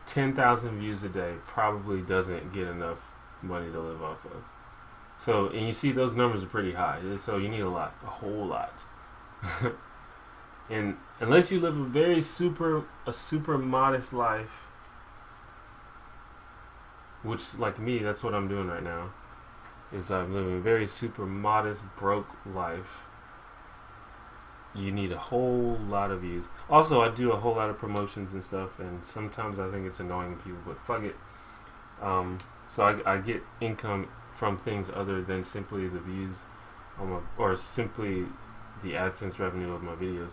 10,000 views a day probably doesn't get enough money to live off of. So, and you see those numbers are pretty high. So you need a whole lot. And unless you live a super modest life, which, like me, that's what I'm doing right now, is I'm living a very super modest, broke life. You need a whole lot of views. Also, I do a whole lot of promotions and stuff, and sometimes I think it's annoying to people, but fuck it. So I get income from things other than simply the views or simply the AdSense revenue of my videos.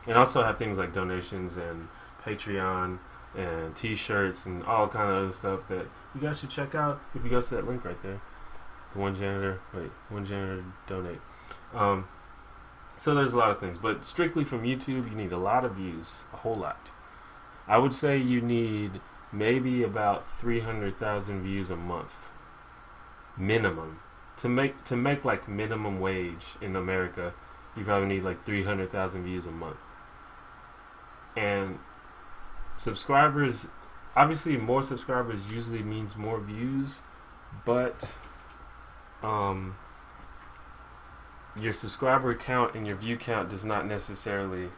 And also have things like donations and Patreon and t-shirts and all kind of other stuff that you guys should check out if you go to that link right there. One janitor donate. So there's a lot of things, but strictly from YouTube, you need a lot of views, a whole lot. I would say you need maybe about 300,000 views a month, minimum. To make like minimum wage in America, you probably need like 300,000 views a month. And subscribers obviously more subscribers usually means more views, but your subscriber count and your view count does not necessarily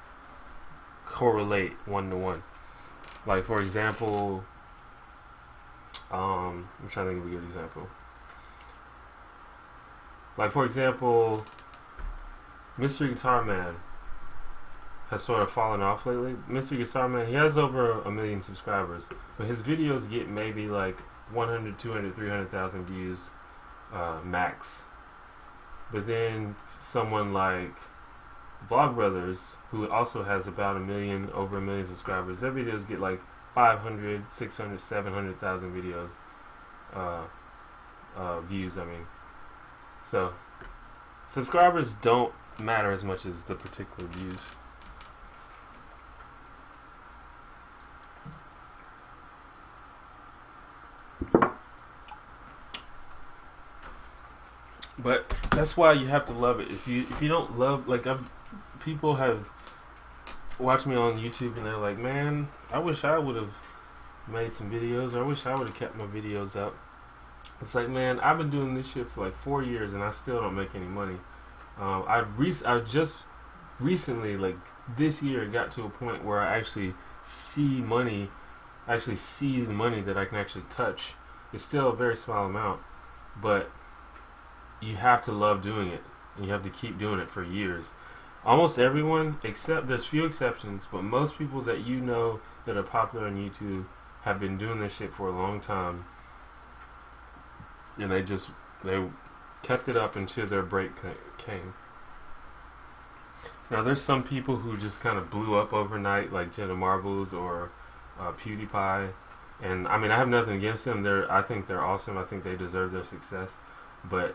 correlate one to one. Like, for example, I'm trying to think of a good example. Like, for example, Mystery Guitar Man has sort of fallen off lately. Mystery Guitar Man, he has over 1 million subscribers, but his videos get maybe like 100, 200, 300,000 views max. But then someone like Vlogbrothers, who also has about over 1 million subscribers, their videos get like 500, 600, 700,000 videos views. I mean, so subscribers don't matter as much as the particular views. But that's why you have to love it. If you don't love, like, people have watched me on YouTube and they're like, man, I wish I would have made some videos, or I wish I would have kept my videos up. It's like, man, I've been doing this shit for like 4 years and I still don't make any money. I've just recently, like this year, got to a point where I actually see money, the money that I can actually touch. It's still a very small amount, but you have to love doing it, and you have to keep doing it for years. Almost everyone, except there's few exceptions, but most people that you know that are popular on YouTube have been doing this shit for a long time, and they kept it up until their break came. Now there's some people who just kind of blew up overnight, like Jenna Marbles or PewDiePie, and I mean, I have nothing against them. I think they're awesome. I think they deserve their success, but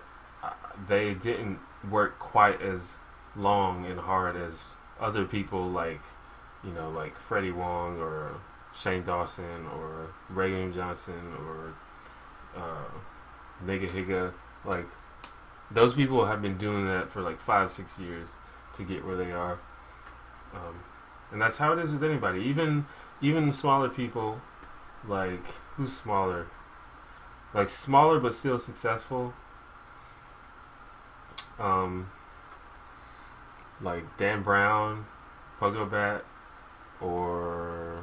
they didn't work quite as long and hard as other people, like, you know, like Freddie Wong or Shane Dawson or Ray Johnson or Nigga Higga. Like, those people have been doing that for like 5-6 years to get where they are, and that's how it is with anybody. Even smaller people, like, who's smaller? Like, smaller but still successful. Like Dan Brown, Pogo Bat, or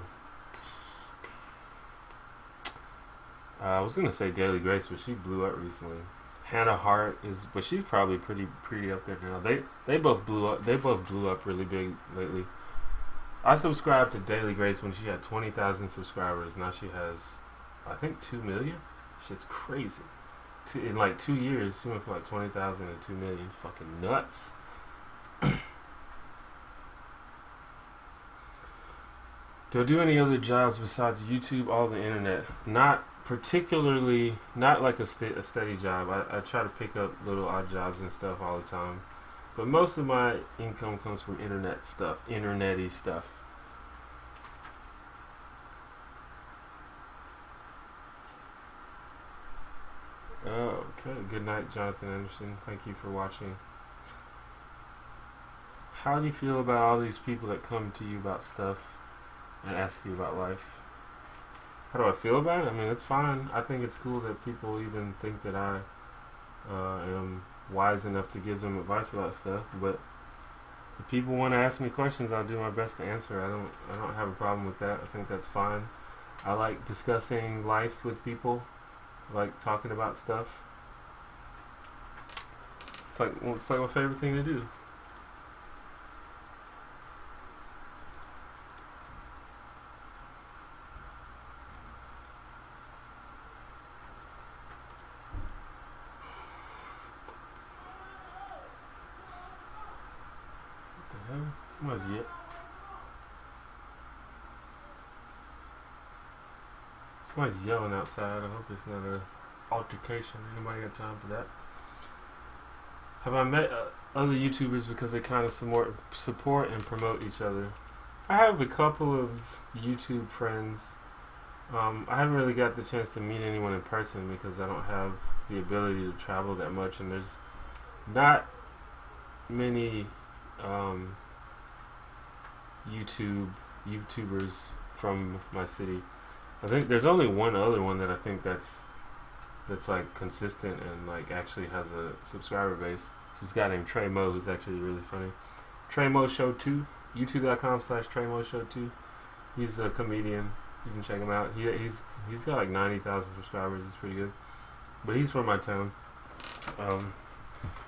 I was gonna say Daily Grace, but she blew up recently. Hannah Hart but she's probably pretty up there now. They both blew up. They both blew up really big lately. I subscribed to Daily Grace when she had 20,000 subscribers. Now she has, I think, 2 million. Shit's crazy. In like 2 years, she went from like 20,000 to 2 million. It's fucking nuts. Do I do any other jobs besides YouTube or the internet? Not particularly, not like a steady job. I try to pick up little odd jobs and stuff all the time, but most of my income comes from internety stuff. Oh, okay. Good night, Jonathan Anderson. Thank you for watching. How do you feel about all these people that come to you about stuff and ask you about life? How do I feel about it? I mean, it's fine. I think it's cool that people even think that I am wise enough to give them advice about stuff. But if people want to ask me questions, I'll do my best to answer. I don't have a problem with that. I think that's fine. I like discussing life with people. I like talking about stuff. It's like my favorite thing to do. Somebody's yelling outside. I hope it's not an altercation. Anybody got time for that? Have I met other YouTubers because they kind of support and promote each other? I have a couple of YouTube friends. I haven't really got the chance to meet anyone in person because I don't have the ability to travel that much, and there's not many YouTubers from my city. I think there's only one other one that I think that's like consistent and like actually has a subscriber base. It's this guy named Trey Mo, who's actually really funny. Trey Mo Show 2, youtube.com/Trey Mo Show 2. He's a comedian. You can check him out. He's got like 90,000 subscribers. It's pretty good. But he's from my town.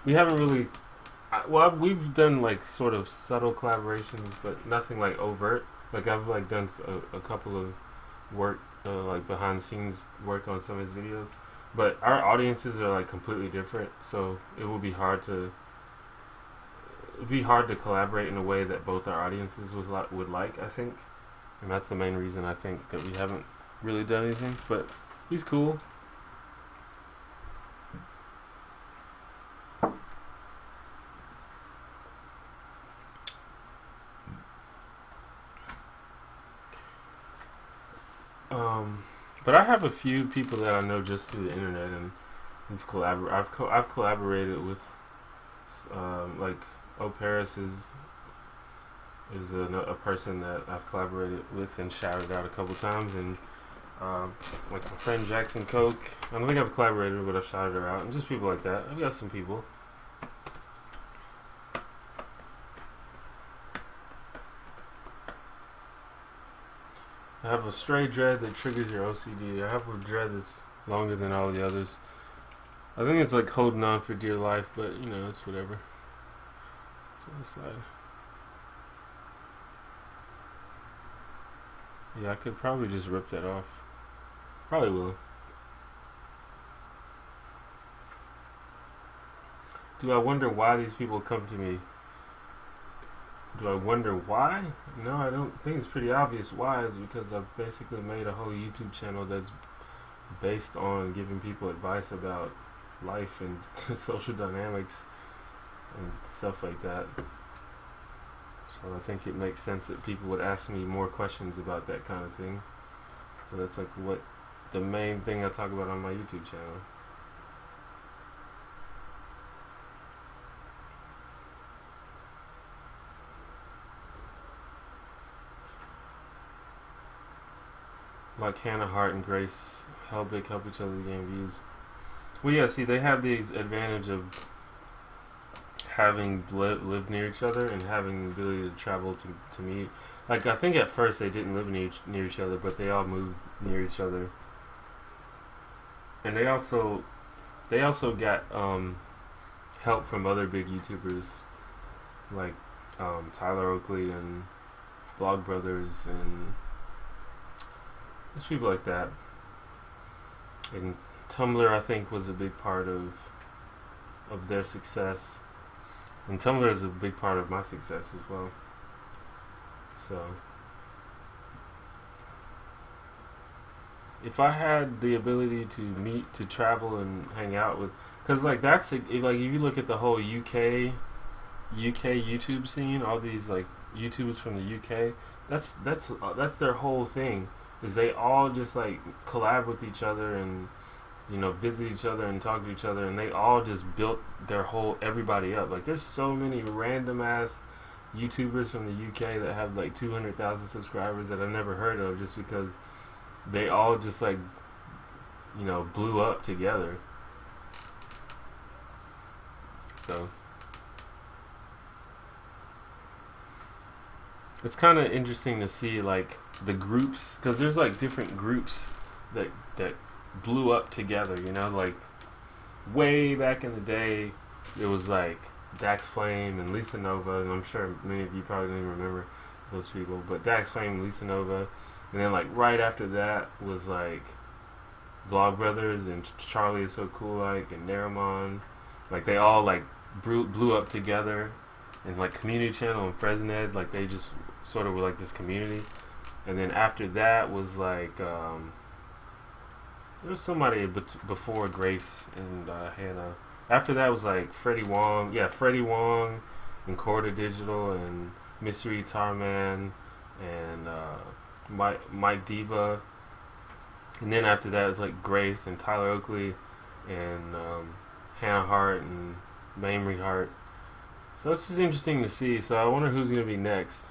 We haven't really. We've done like sort of subtle collaborations, but nothing like overt. Like I've like done a couple of work, like behind the scenes work on some of his videos. But our audiences are like completely different, so it would be hard to. It'd be hard to collaborate in a way that both our audiences would like, I think. And that's the main reason I think that we haven't really done anything. But he's cool. But I have a few people that I know just through the internet, and we've I've collaborated with, like, Paris is a person that I've collaborated with and shouted out a couple times, and like my friend Jackson Coke. I don't think I've collaborated with her, but I've shouted her out, and just people like that. I've got some people. I have a stray dread that triggers your OCD. I have a dread that's longer than all the others. I think it's like holding on for dear life, but you know, it's whatever. It's on the side. Yeah, I could probably just rip that off. Probably will. Do I wonder why these people come to me? Do I wonder why? No, I don't think it's pretty obvious why. It's because I've basically made a whole YouTube channel that's based on giving people advice about life and social dynamics and stuff like that. So I think it makes sense that people would ask me more questions about that kind of thing. So that's like what the main thing I talk about on my YouTube channel. Like Hannah Hart and Grace Helbig help each other to gain views. Well, yeah, see, they have the advantage of having lived near each other and having the ability to travel to meet. Like, I think at first they didn't live near each other, but they all moved near each other. And they also got help from other big YouTubers like Tyler Oakley and Vlogbrothers and just people like that. And Tumblr, I think, was a big part of their success. And Tumblr is a big part of my success as well. So, if I had the ability to travel and hang out with, because like that's like if you look at the whole UK YouTube scene, all these like YouTubers from the UK, that's their whole thing. Is they all just like collab with each other and, you know, visit each other and talk to each other, and they all just built everybody up. Like, there's so many random ass YouTubers from the UK that have like 200,000 subscribers that I've never heard of, just because they all just like, you know, blew up together. So it's kind of interesting to see like the groups, because there's like different groups that blew up together, you know, like way back in the day it was like Dax Flame and Lisa Nova, and I'm sure many of you probably don't even remember those people, but Dax Flame and Lisa Nova, and then like right after that was like Vlogbrothers and Charlie Is So Cool Like and Naramon. Like they all like blew up together, and like Community Channel and Fresned, like they just sort of were like this community. And then after that was like there was somebody before Grace and Hannah. After that was like Freddie Wong and Corda Digital and Mystery Tarman and Mike Diva. And then after that was like Grace and Tyler Oakley and Hannah Hart and Mamrie Hart. So it's just interesting to see. So I wonder who's going to be next.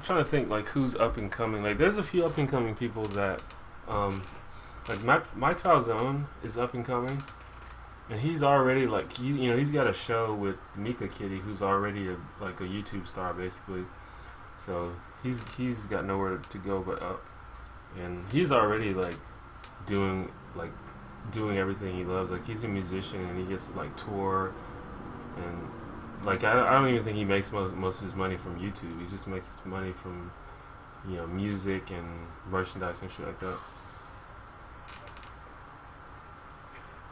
I'm trying to think like who's up and coming. Like there's a few up and coming people that like Mike Falzone is up and coming, and he's already like he's got a show with Mika Kitty, who's already like a YouTube star basically. So he's got nowhere to go but up, and he's already like doing everything he loves. Like he's a musician and he gets to like tour, and like I don't even think he makes most of his money from YouTube. He just makes his money from music and merchandise and shit like that.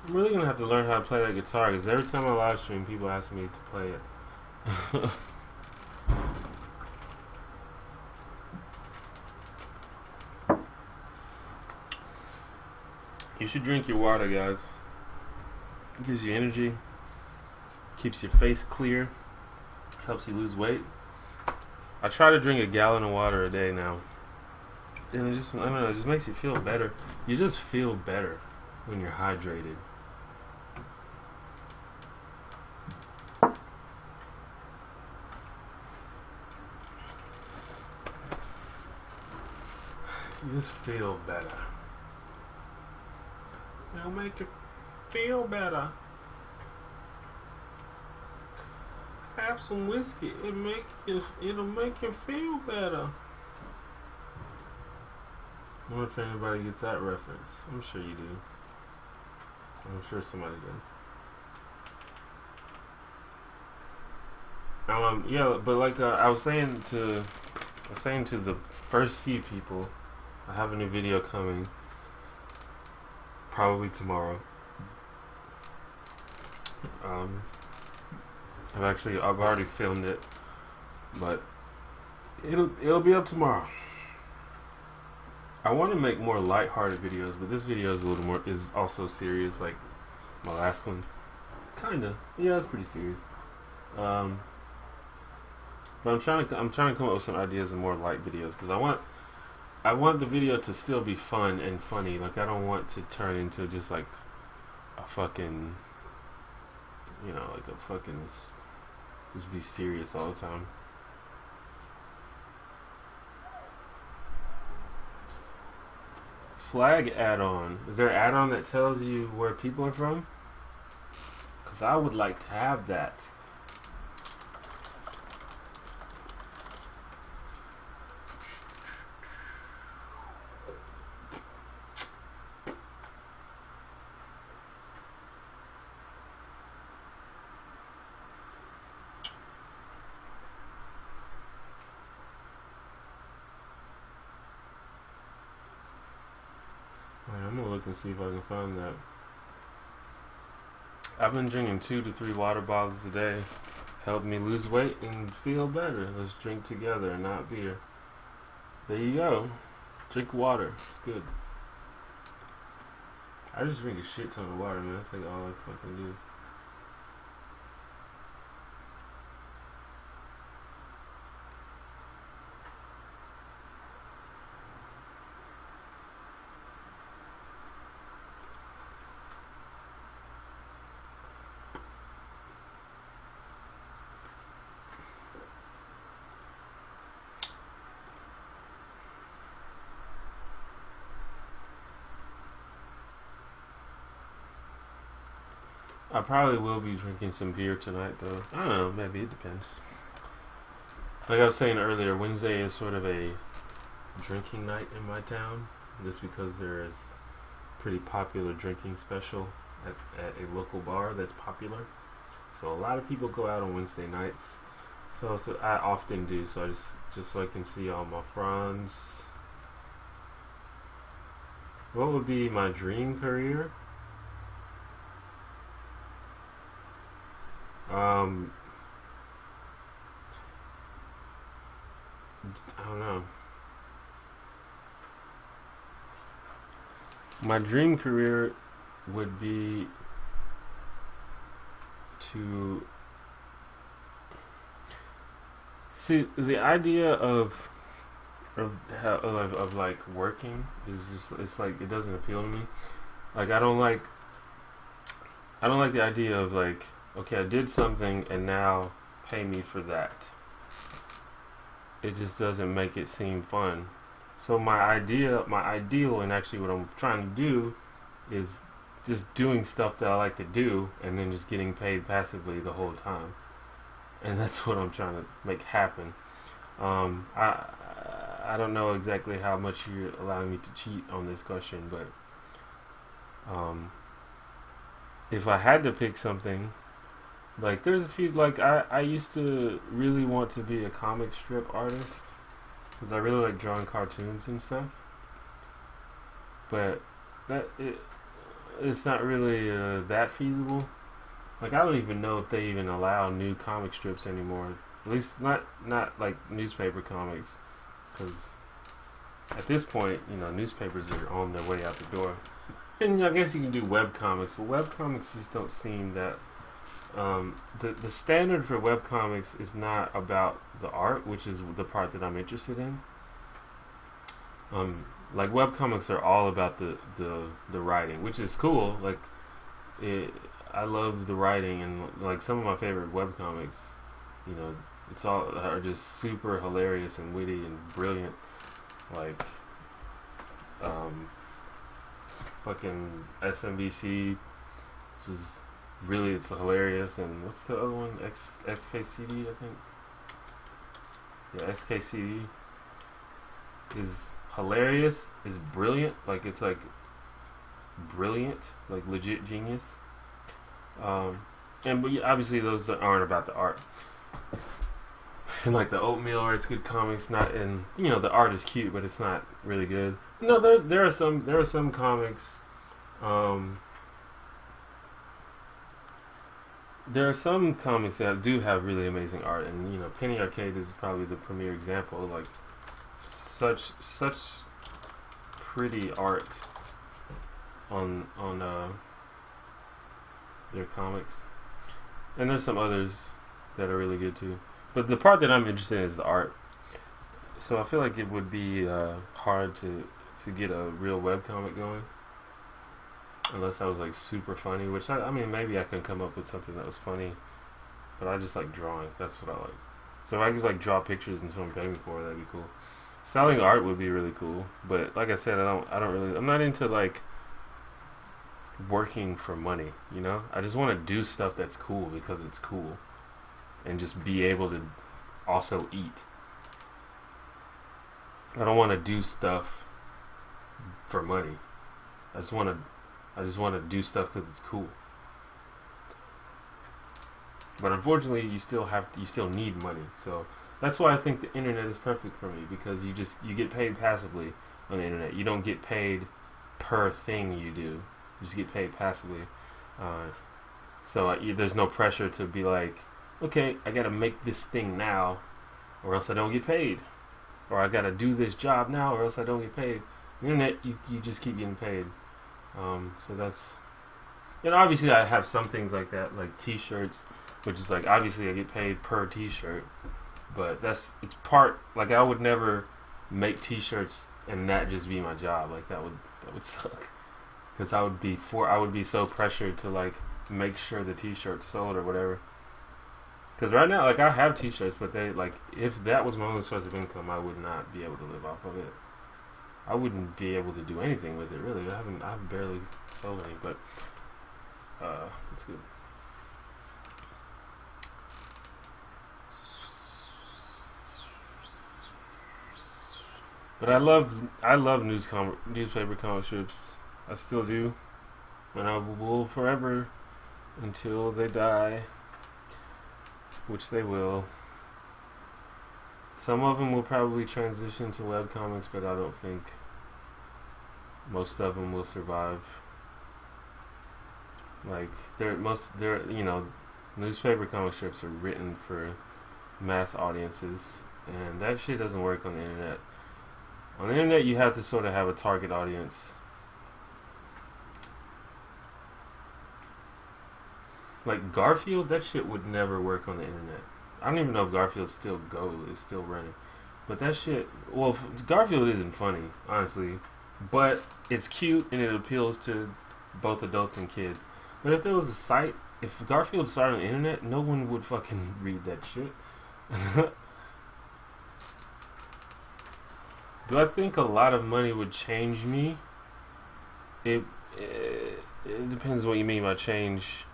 I'm really gonna have to learn how to play that guitar because every time I live stream, people ask me to play it. You should drink your water, guys. It gives you energy, keeps your face clear, helps you lose weight. I try to drink a gallon of water a day now, and it just, I don't know, it just makes you feel better. You just feel better when you're hydrated. You just feel better. It'll make you feel better. Have some whiskey. It'll make you feel better. I wonder if anybody gets that reference. I'm sure you do. I'm sure somebody does. Yeah, but like I was saying to the first few people, I have a new video coming. Probably tomorrow. I've already filmed it, but it'll be up tomorrow. I want to make more lighthearted videos, but this video is also serious, like my last one. Kinda, yeah, it's pretty serious. But I'm trying to come up with some ideas and more light videos because I want the video to still be fun and funny. Like I don't want to turn into just like a fucking, just be serious all the time. Flag add-on. Is there an add-on that tells you where people are from? Because I would like to have that. I'm gonna look and see if I can find that. I've been drinking 2 to 3 water bottles a day. Help me lose weight and feel better. Let's drink together, not beer. There you go. Drink water. It's good. I just drink a shit ton of water, man. That's like all I fucking do. I probably will be drinking some beer tonight, though. I don't know, maybe it depends. Like I was saying earlier, Wednesday is sort of a drinking night in my town, just because there is pretty popular drinking special at a local bar that's popular. So a lot of people go out on Wednesday nights. So I often do. So I just so I can see all my friends. What would be my dream career? I don't know. My dream career would be to see the idea of like working is just, it's like it doesn't appeal to me. Like I don't like the idea of like, okay, I did something and now pay me for that. it just doesn't make it seem fun. So my ideal, and actually what I'm trying to do is just doing stuff that I like to do, and then just getting paid passively the whole time. And that's what I'm trying to make happen. I don't know exactly how much you're allowing me to cheat on this question, but if I had to pick something, like there's a few, like I used to really want to be a comic strip artist because I really like drawing cartoons and stuff, but it's not really that feasible. Like I don't even know if they even allow new comic strips anymore. At least not like newspaper comics, because at this point, newspapers are on their way out the door. And I guess you can do web comics, but web comics just don't seem that. The standard for web comics is not about the art, which is the part that I'm interested in. Like web comics are all about the writing, which is cool. Like I love the writing, and like some of my favorite web comics, it's all are just super hilarious and witty and brilliant. Like fucking SMBC, which is really, it's hilarious. And what's the other one? XKCD, I think. Yeah, XKCD is hilarious, is brilliant. Like it's like brilliant, like legit genius. But obviously those aren't about the art. And like the Oatmeal Art's good comics, not in the art is cute, but it's not really good. No, there are some comics. There are some comics that do have really amazing art, and Penny Arcade is probably the premier example. Like such pretty art on their comics, and there's some others that are really good too. But the part that I'm interested in is the art. So I feel like it would be hard to get a real webcomic going, unless that was like super funny. Which I mean, maybe I can come up with something that was funny, but I just like drawing. That's what I like. So if I could like draw pictures and someone pay me for it, that'd be cool. Selling art would be really cool, but like I said, I'm not into like working for money. I just want to do stuff that's cool because it's cool, and just be able to also eat. I don't want to do stuff for money. I just want to do stuff because it's cool. But unfortunately, you still need money. So that's why I think the internet is perfect for me, because you get paid passively on the internet. You don't get paid per thing you do. You just get paid passively. So there's no pressure to be like, okay, I gotta make this thing now, or else I don't get paid. Or I gotta do this job now, or else I don't get paid. The internet, you just keep getting paid. So that's, obviously I have some things like that, like t-shirts, which is like, obviously I get paid per t-shirt, but it's part, like I would never make t-shirts and that just be my job. Like that would suck, because I would be so pressured to like make sure the t-shirt sold or whatever. Because right now, like I have t-shirts, but they like, if that was my only source of income, I would not be able to live off of it. I wouldn't be able to do anything with it, really. I've barely sold any, but it's good. But I love newspaper comic strips. I still do, and I will forever until they die, which they will. Some of them will probably transition to webcomics, but I don't think most of them will survive. Like newspaper comic strips are written for mass audiences, and that shit doesn't work on the internet. On the internet, you have to sort of have a target audience. Like Garfield, that shit would never work on the internet. I don't even know if Garfield is still running. But that shit, well, Garfield isn't funny, honestly. But it's cute and it appeals to both adults and kids. But if there was a site, if Garfield started on the internet, no one would fucking read that shit. Do I think a lot of money would change me? It depends what you mean by change.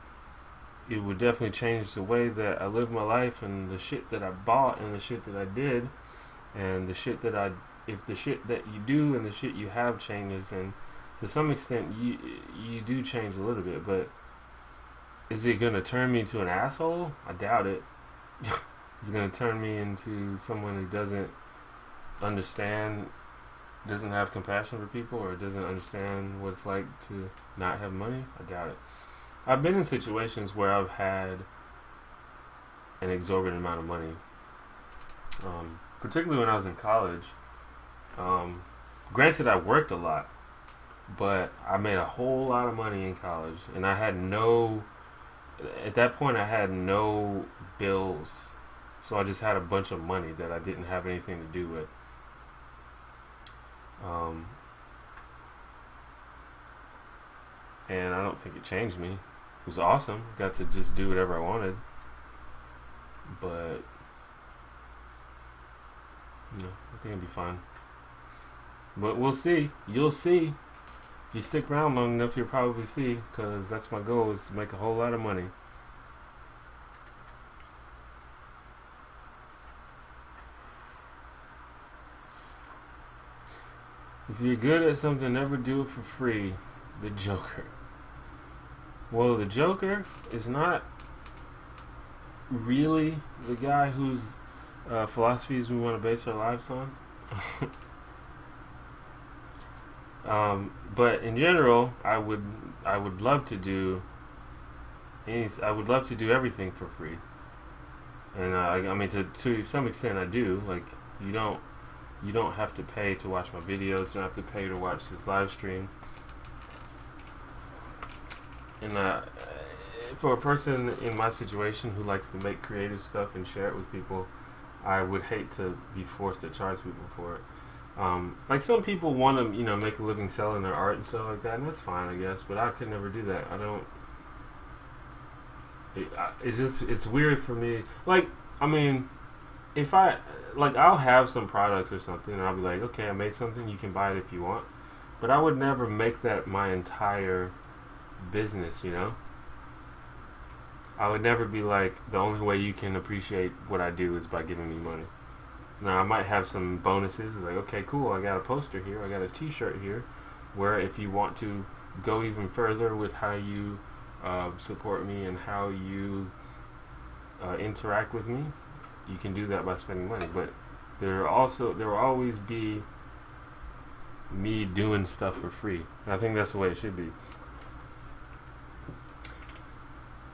It would definitely change the way that I live my life and the shit that I bought and the shit that I did and the shit that if the shit that you do and the shit you have changes, and to some extent you do change a little bit, but is it gonna turn me into an asshole? I doubt it. It's gonna turn me into someone who doesn't understand, doesn't have compassion for people, or doesn't understand what it's like to not have money? I doubt it. I've been in situations where I've had an exorbitant amount of money, particularly when I was in college. Granted, I worked a lot, but I made a whole lot of money in college, and at that point I had no bills, so I just had a bunch of money that I didn't have anything to do with. And I don't think it changed me. It was awesome. Got to just do whatever I wanted. But I think it'll be fine. But we'll see. You'll see. If you stick around long enough, you'll probably see. Because that's my goal, is to make a whole lot of money. If you're good at something, never do it for free. The Joker. Well, the Joker is not really the guy whose philosophies we want to base our lives on. But in general, I would love to do I would love to do everything for free. And I mean, to some extent, I do. Like, you don't have to pay to watch my videos. You don't have to pay to watch this live stream. And for a person in my situation who likes to make creative stuff and share it with people, I would hate to be forced to charge people for it. Like, some people want to, make a living selling their art and stuff like that, and that's fine, I guess. But I could never do that. I don't. It's weird for me. Like, I mean, if I'll have some products or something, and I'll be like, okay, I made something, you can buy it if you want. But I would never make that my entire business, I would never be like, the only way you can appreciate what I do is by giving me money. Now, I might have some bonuses, like, okay, cool, I got a poster here, I got a t-shirt here, where if you want to go even further with how you support me and how you interact with me, you can do that by spending money. But there will always be me doing stuff for free. And I think that's the way it should be.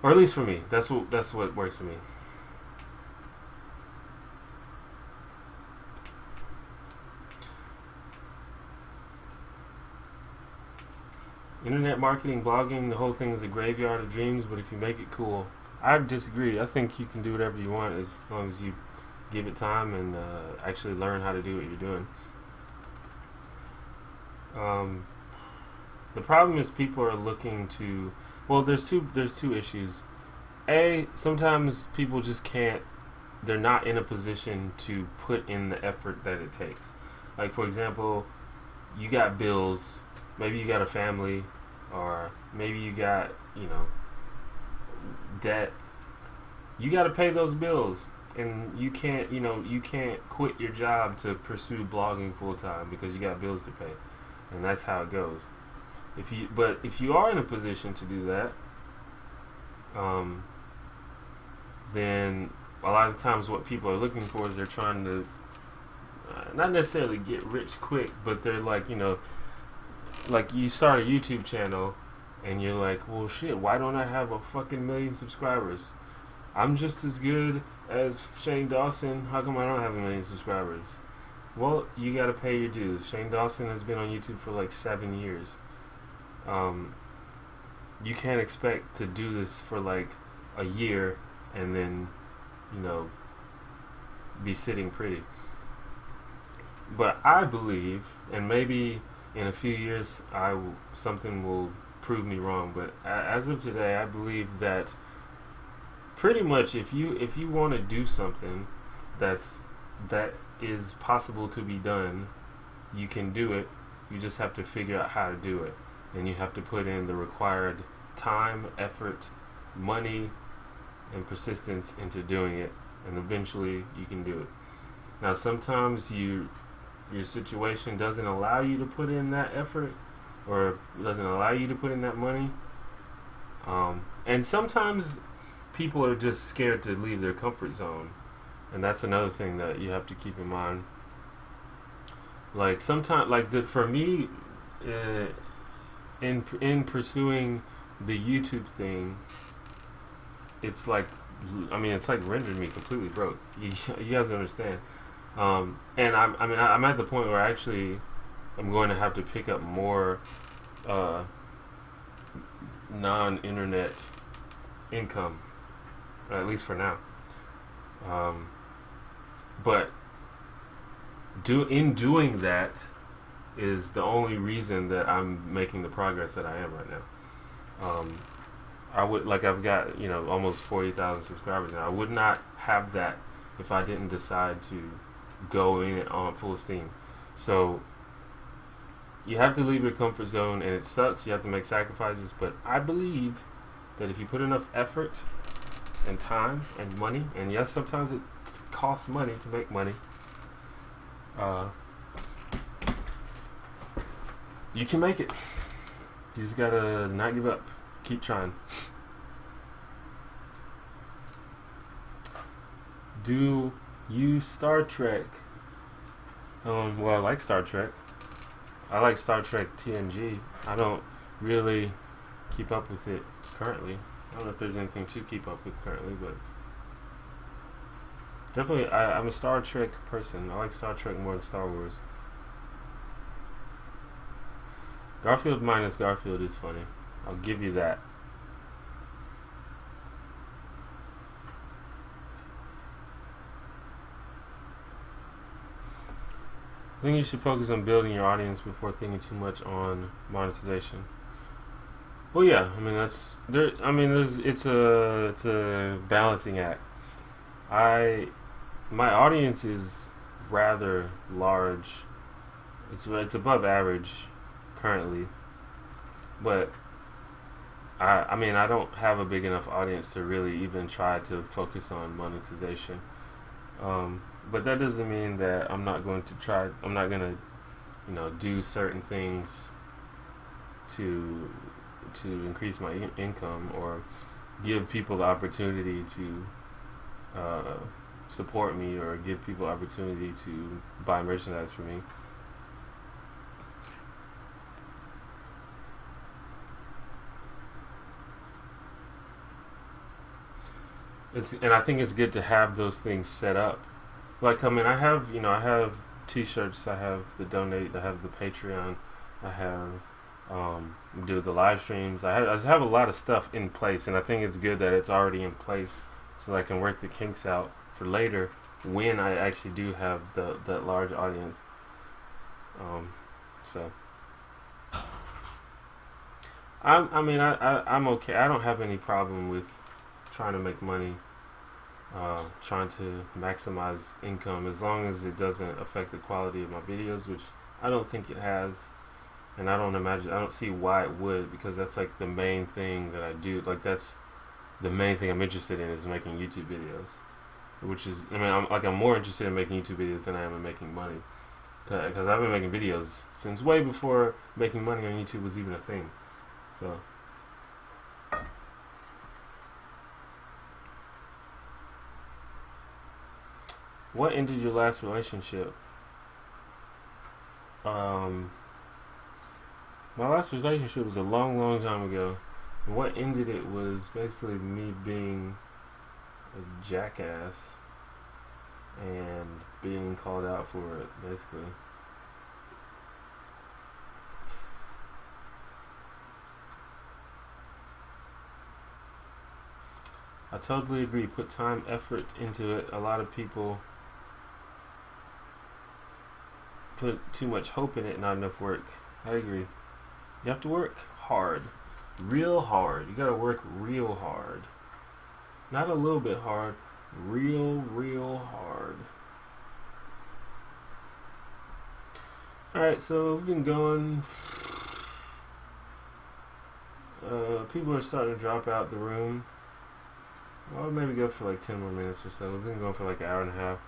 Or at least for me. That's what works for me. Internet marketing, blogging, the whole thing is a graveyard of dreams, but if you make it cool. I disagree. I think you can do whatever you want as long as you give it time and actually learn how to do what you're doing. The problem is people are looking to... Well, there's two issues. A, sometimes people just can't... They're not in a position to put in the effort that it takes. Like, for example, you got bills... Maybe you got a family, or maybe you got, debt. You got to pay those bills, and you can't quit your job to pursue blogging full time because you got bills to pay, and that's how it goes. If you are in a position to do that, then a lot of times what people are looking for is they're trying to not necessarily get rich quick, but they're like, like, you start a YouTube channel and you're like, well, shit, why don't I have a fucking million subscribers? I'm just as good as Shane Dawson. How come I don't have a million subscribers? Well, you gotta pay your dues. Shane Dawson has been on YouTube for like 7 years. You can't expect to do this for like a year and then, be sitting pretty. But I believe, and maybe in a few years something will prove me wrong, but as of today, I believe that pretty much if you want to do something that is possible to be done, you can do it. You just have to figure out how to do it, and you have to put in the required time, effort, money, and persistence into doing it, and eventually you can do it. Now, sometimes your situation doesn't allow you to put in that effort, or doesn't allow you to put in that money, and sometimes people are just scared to leave their comfort zone, and that's another thing that you have to keep in mind. Like sometimes, for me, in pursuing the YouTube thing, it's like, it's like rendered me completely broke. You guys understand? And I'm at the point where I'm going to have to pick up more non-internet income, at least for now. But in doing that is the only reason that I'm making the progress that I am right now. I've got almost 40,000 subscribers now. I would not have that if I didn't decide to go in it on full steam. So you have to leave your comfort zone, and it sucks. You have to make sacrifices, but I believe that if you put enough effort and time and money, and yes, sometimes it costs money to make money, you can make it. You just gotta not give up. Keep trying. Do you Star Trek? Well, I like Star Trek. I like Star Trek TNG. I don't really keep up with it currently. I don't know if there's anything to keep up with currently, but definitely I'm a Star Trek person. I like Star Trek more than Star Wars. Garfield minus Garfield is funny. I'll give you that. I think you should focus on building your audience before thinking too much on monetization. Well, yeah, it's a balancing act. My audience is rather large. It's above average currently, but I don't have a big enough audience to really even try to focus on monetization. But that doesn't mean that I'm not going to do certain things to increase my income, or give people the opportunity to support me, or give people opportunity to buy merchandise from me. And I think it's good to have those things set up. Like, I have t-shirts, I have the donate, I have the Patreon, I have do the live streams. I just have a lot of stuff in place, and I think it's good that it's already in place, so that I can work the kinks out for later when I actually do have that large audience. So I'm okay. I don't have any problem with trying to make money, trying to maximize income, as long as it doesn't affect the quality of my videos, which I don't think it has. And I don't see why it would, because that's like the main thing that I do. Like, that's the main thing I'm interested in, is making YouTube videos. Which is, I'm more interested in making YouTube videos than I am in making money. Because I've been making videos since way before making money on YouTube was even a thing. So what ended your last relationship? My last relationship was a long, long time ago. And what ended it was basically me being a jackass and being called out for it, basically. I totally agree. Put time, effort into it. A lot of people put too much hope in it, not enough work. I agree. You have to work hard. Real hard. You gotta work real hard. Not a little bit hard. Real hard. Alright. Alright, so we've been going. People are starting to drop out the room. I'll maybe go for like 10 more minutes or so. We've been going for like an hour and a half.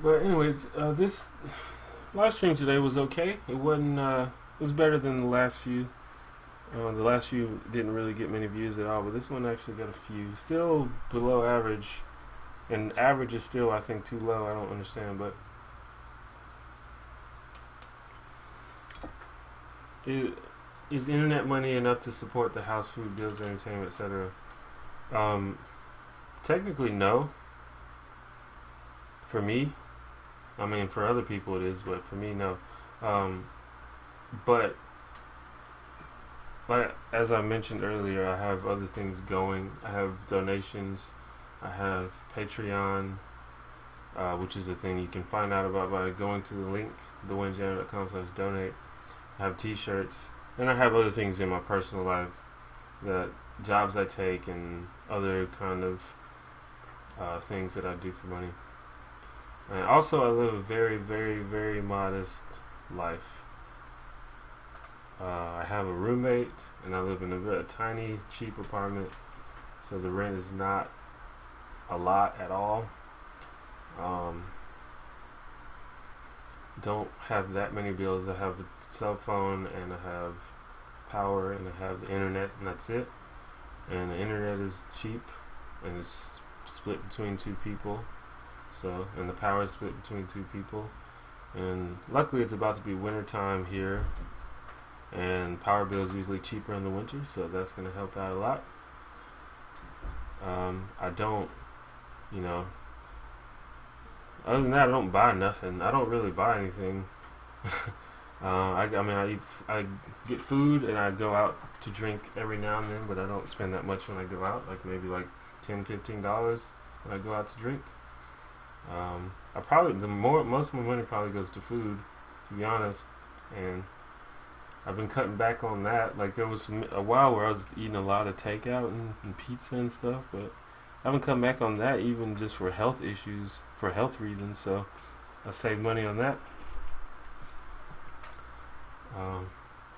But anyways, this live stream today was okay. It wasn't. It was better than the last few. The last few didn't really get many views at all, but this one actually got a few. Still below average, and average is still, I think, too low. I don't understand, but is internet money enough to support the house, food, bills, entertainment, etc.? Technically, no. For me, I mean, for other people it is, but for me, no. But like as I mentioned earlier, I have other things going. I have donations. I have Patreon, which is a thing you can find out about by going to the link, thewinjam.com/donate. I have T-shirts, and I have other things in my personal life, that jobs I take, and other kind of things that I do for money. And also, I live a very, very, very modest life. I have a roommate, and I live in a very tiny, cheap apartment, so the rent is not a lot at all. Don't have that many bills. I have a cell phone, and I have power, and I have the internet, and that's it. And the internet is cheap, and it's split between two people. So, and the power is split between two people. And luckily, it's about to be winter time here, and power bill is usually cheaper in the winter, so that's going to help out a lot. I don't, other than that, I don't buy nothing. I don't really buy anything. I get food, and I go out to drink every now and then, but I don't spend that much when I go out, like maybe like $10-15 when I go out to drink. Most of my money probably goes to food, to be honest, and I've been cutting back on that. Like, there was a while where I was eating a lot of takeout and pizza and stuff, but I haven't come back on that, even just for health issues, for health reasons, so I save money on that.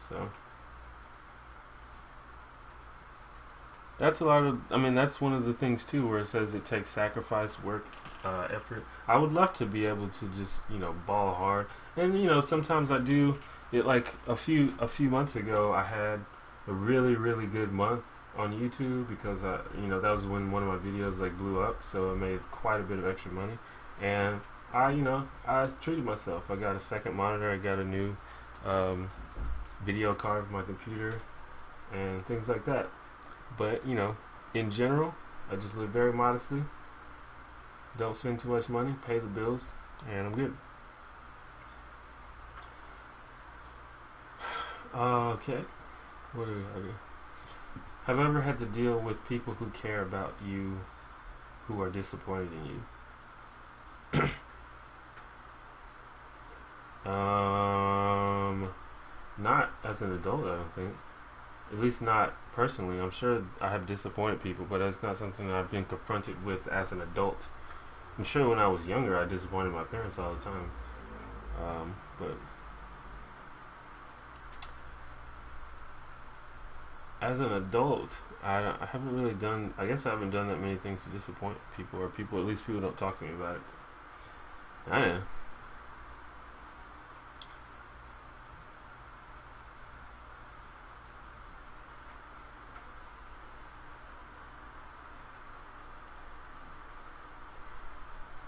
So that's that's one of the things too, where it says it takes sacrifice, work, effort. I would love to be able to just, ball hard, and sometimes I do it. Like a few months ago, I had a really, really good month on YouTube, because that was when one of my videos like blew up, so I made quite a bit of extra money, and I treated myself. I got a second monitor, I got a new video card for my computer, and things like that. But in general, I just live very modestly, don't spend too much money, pay the bills, and I'm good. Okay, what do we have here? Have you ever had to deal with people who care about you, who are disappointed in you? Not as an adult, I don't think. At least not personally. I'm sure I have disappointed people, but that's not something that I've been confronted with as an adult. I'm sure when I was younger, I disappointed my parents all the time. But as an adult, I haven't really done. I guess I haven't done that many things to disappoint people, or at least people don't talk to me about it. I know.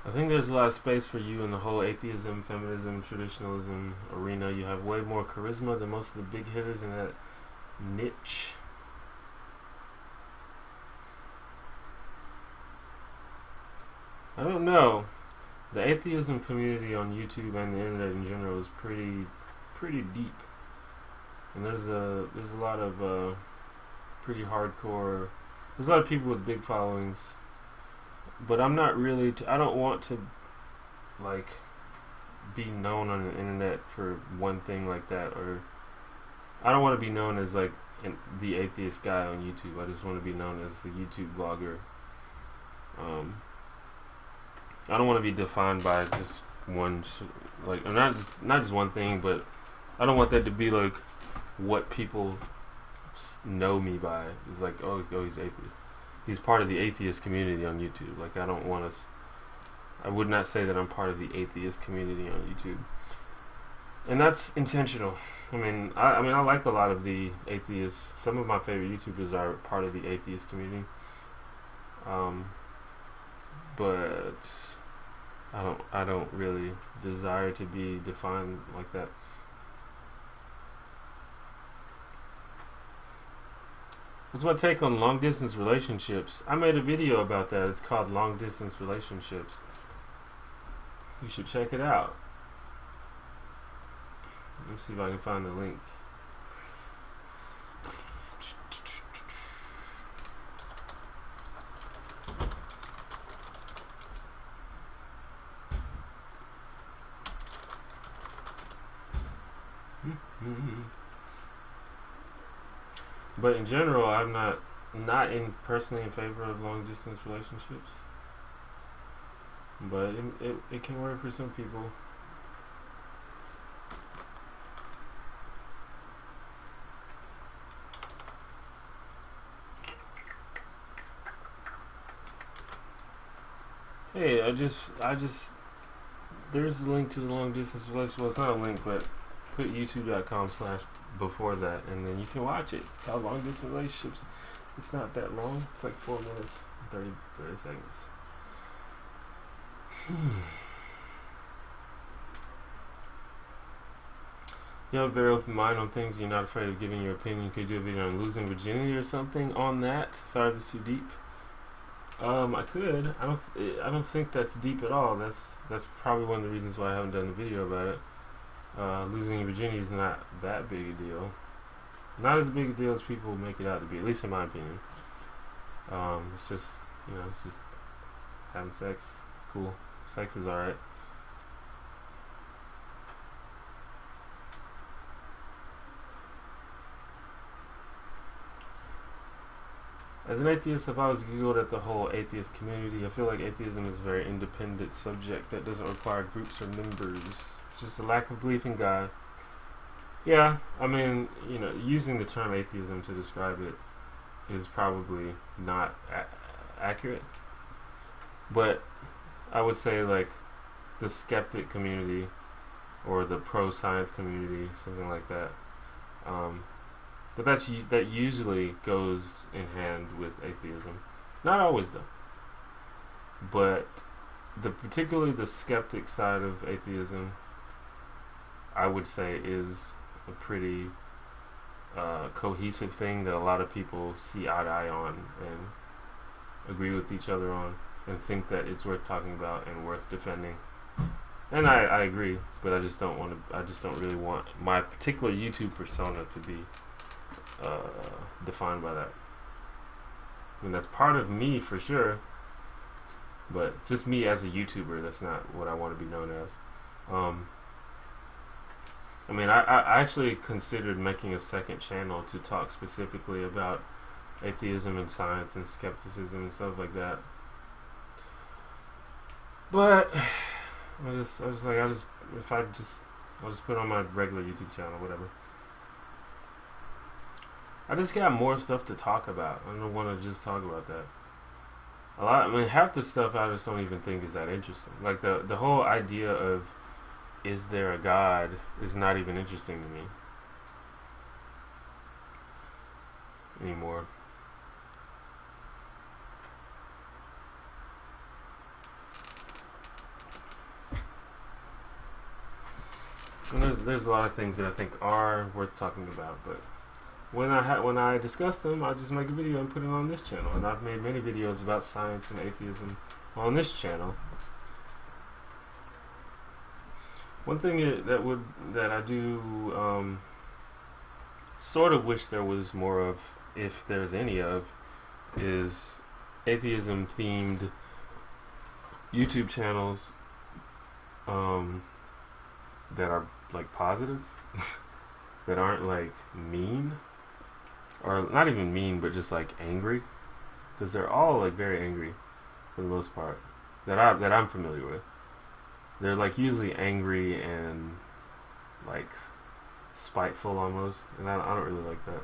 I think there's a lot of space for you in the whole atheism, feminism, traditionalism arena. You have way more charisma than most of the big hitters in that niche. I don't know. The atheism community on YouTube and the internet in general is pretty deep, and there's a lot of pretty hardcore. There's a lot of people with big followings, but I'm not really. I don't want to like be known on the internet for one thing like that, or I don't want to be known as like the atheist guy on YouTube. I just want to be known as a YouTube blogger. I don't want to be defined by just one, like, not just one thing, but I don't want that to be like what people know me by. It's like, oh, he's atheist. He's part of the atheist community on YouTube. Like, I don't want to. I would not say that I'm part of the atheist community on YouTube, and that's intentional. I mean, I like a lot of the atheists. Some of my favorite YouTubers are part of the atheist community. But I don't really desire to be defined like that. What's my take on long distance relationships? I made a video about that. It's called Long Distance Relationships. You should check it out. Let me see if I can find the link. But in general, I'm not personally in favor of long distance relationships. But it can work for some people. Hey, I just there's a link to the long distance relationship. Well, it's not a link, but put youtube.com/before that, and then you can watch it. It's called Long Distance Relationships. It's not that long. It's like 4 minutes, 30 seconds. You have a very open mind on things. You're not afraid of giving your opinion. Could you do a video on losing virginity or something on that? Sorry if it's too deep. I could. I don't think that's deep at all. That's probably one of the reasons why I haven't done a video about it. Losing your virginity is not that big a deal. Not as big a deal as people make it out to be, at least in my opinion. It's just, it's just having sex. It's cool. Sex is alright. As an atheist, I've always giggled at the whole atheist community. I feel like atheism is a very independent subject that doesn't require groups or members. It's just a lack of belief in God. Yeah, I mean, using the term atheism to describe it is probably not accurate. But I would say, like, the skeptic community or the pro-science community, something like that. But that usually goes in hand with atheism. Not always, though. But particularly the skeptic side of atheism, I would say, is a pretty cohesive thing that a lot of people see eye to eye on and agree with each other on and think that it's worth talking about and worth defending. And I agree, but I just don't really want my particular YouTube persona to be defined by that. I mean, that's part of me for sure, but just me as a YouTuber, that's not what I want to be known as. I mean, I actually considered making a second channel to talk specifically about atheism and science and skepticism and stuff like that. But I'll just put it on my regular YouTube channel, whatever. I just got more stuff to talk about. I don't want to just talk about that. Half the stuff I just don't even think is that interesting. Like the whole idea of is there a God is not even interesting to me anymore. And there's a lot of things that I think are worth talking about, but when I discuss them, I just make a video and put it on this channel. And I've made many videos about science and atheism on this channel. One thing that I do sort of wish there was more of, if there's any of, is atheism themed YouTube channels that are like positive, that aren't like mean. or not even mean, but just like angry, because they're all like very angry for the most part that I'm familiar with. They're like usually angry and like spiteful almost, and I don't really like that.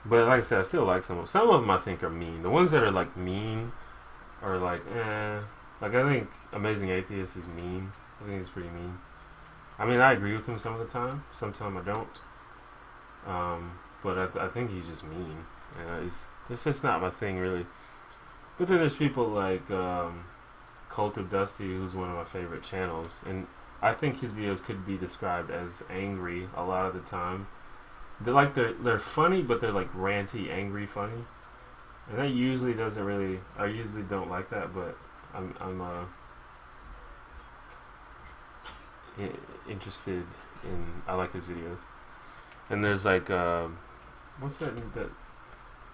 But like I said, I still like some of them. I think are mean. The ones that are like mean are like Like I think Amazing Atheist is mean. I think he's pretty mean. I mean, I agree with him some of the time. Sometimes I don't. But I think he's just mean. It's just not my thing really. But then there's people like Cult of Dusty, who's one of my favorite channels, and I think his videos could be described as angry a lot of the time. They're funny, but they're like ranty, angry funny, and that usually doesn't really. I usually don't like that, but I'm interested in. I like his videos, and there's like what's that?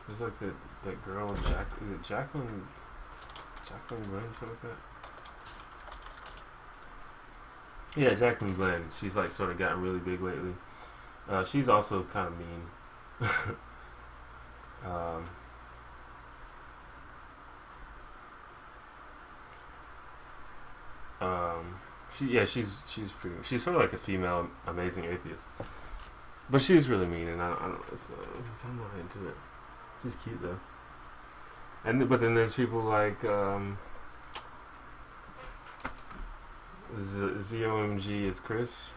There's like that girl Jack. Is it Jacqueline? Jacqueline Glenn, something like that. Yeah, Jacqueline Glenn. She's like sort of gotten really big lately. She's also kind of mean. She's pretty. She's sort of like a female Amazing Atheist, but she's really mean, and I don't. So I'm not into it. She's cute though. But then there's people like ZOMG. It's Chris,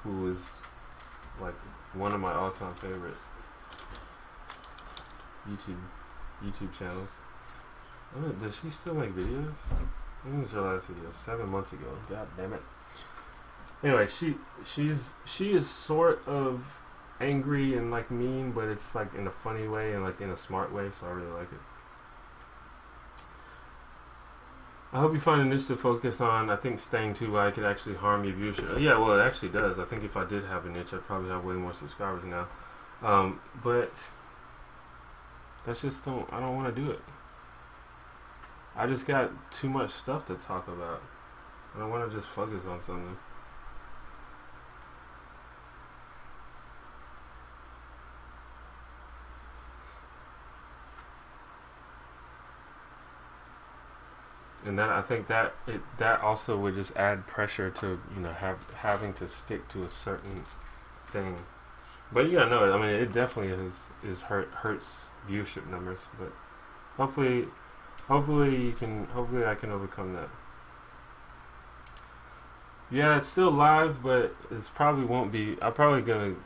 who is like one of my all-time favorite YouTube channels. Does she still make videos? I think it was her last video 7 months ago. God damn it. Anyway, she is sort of angry and like mean, but it's like in a funny way and like in a smart way, so I really like it. I hope you find a niche to focus on. I think staying too wide could actually harm your viewership. Yeah, well, it actually does. I think if I did have a niche, I'd probably have way more subscribers now. But that's just I don't want to do it. I just got too much stuff to talk about. I don't want to just focus on something. And I think that also would just add pressure to having to stick to a certain thing. But you gotta know it. I mean, it definitely hurts viewership numbers. But hopefully I can overcome that. Yeah, it's still live, but it's probably won't be. I'm probably gonna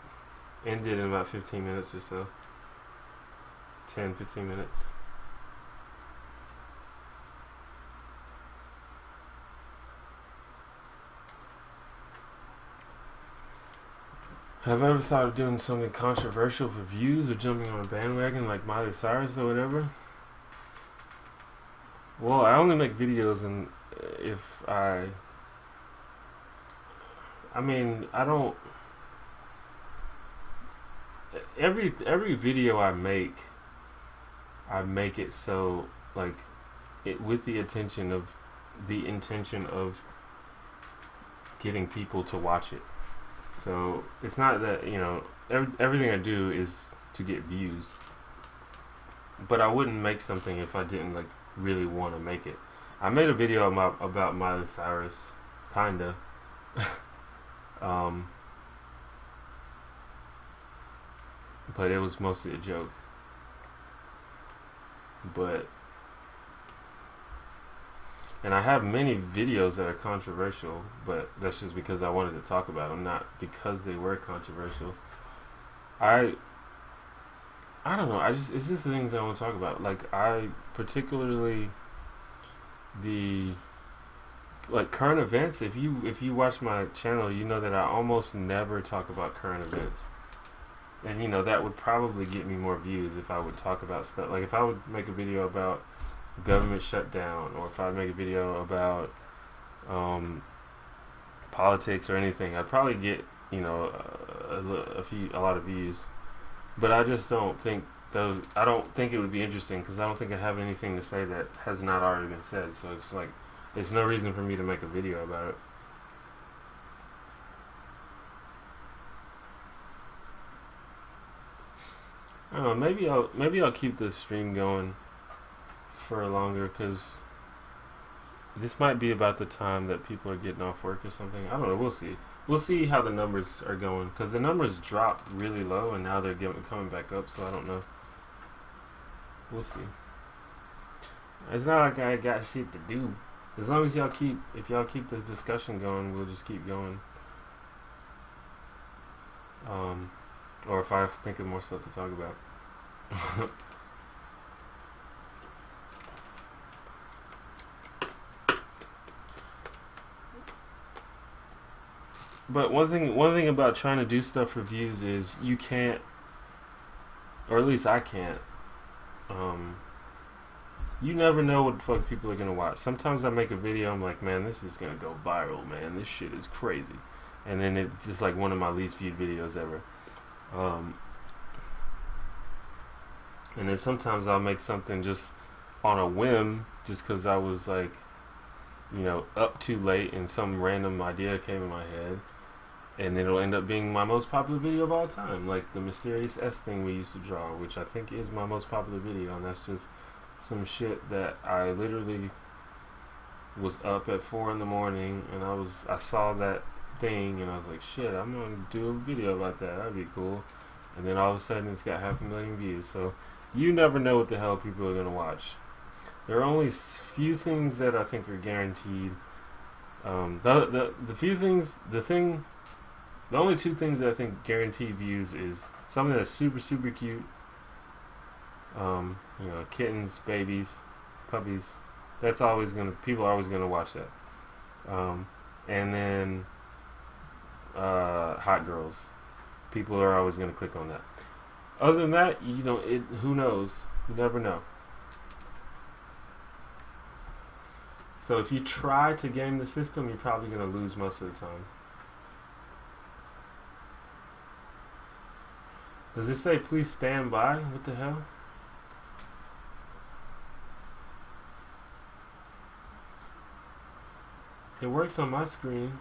end it in about 15 minutes or so. 10-15 minutes. Have I ever thought of doing something controversial for views or jumping on a bandwagon like Miley Cyrus or whatever? Well, I only make videos, and if I mean, I don't. Every video I make it so like it with the intention of getting people to watch it. So it's not that everything I do is to get views, but I wouldn't make something if I didn't like really want to make it. I made a video about Miley Cyrus, kinda, but it was mostly a joke. And I have many videos that are controversial, but that's just because I wanted to talk about them, not because they were controversial. I don't know. It's just the things I want to talk about. Like I particularly like current events. If you watch my channel, you know that I almost never talk about current events, and that would probably get me more views if I would talk about stuff. Like if I would make a video about government shutdown, or if I make a video about politics or anything, I'd probably get a lot of views. But I just don't think it would be interesting, because I don't think I have anything to say that has not already been said. So it's like there's no reason for me to make a video about it. I don't know. Maybe I'll keep the stream going for longer, because this might be about the time that people are getting off work or something. I don't know. We'll see. We'll see how the numbers are going, because the numbers dropped really low and now they're coming back up. So I don't know. We'll see. It's not like I got shit to do. As long as if y'all keep the discussion going, we'll just keep going. Or if I think of more stuff to talk about. But one thing about trying to do stuff for views is you can't, or at least I can't. You never know what the fuck people are gonna watch. Sometimes I make a video, I'm like, man, this is gonna go viral, man. This shit is crazy, and then it's just like one of my least viewed videos ever. And then sometimes I'll make something just on a whim, just because I was like, up too late and some random idea came in my head, and then it'll end up being my most popular video of all time, like the mysterious S thing we used to draw, which I think is my most popular video, and that's just some shit that I literally was up at 4 in the morning and I saw that thing and I was like, shit, I'm gonna do a video about that. That'd be cool. And then all of a sudden it's got 500,000 views. So you never know what the hell people are gonna watch. There are only few things that I think are guaranteed. The only two things that I think guarantee views is something that's super, super cute. Kittens, babies, puppies. People are always gonna watch that. And then hot girls. People are always gonna click on that. Other than that, who knows? You never know. So if you try to game the system, you're probably gonna lose most of the time. Does it say please stand by? What the hell? It works on my screen.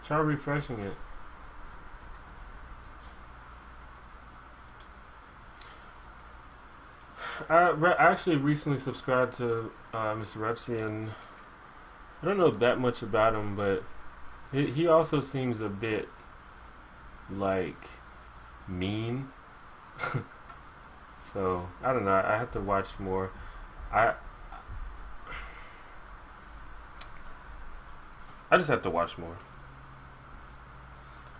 Try refreshing it. I actually recently subscribed to Mr. Repsy, and I don't know that much about him, but he also seems a bit like mean. So I don't know. I have to watch more. I just have to watch more.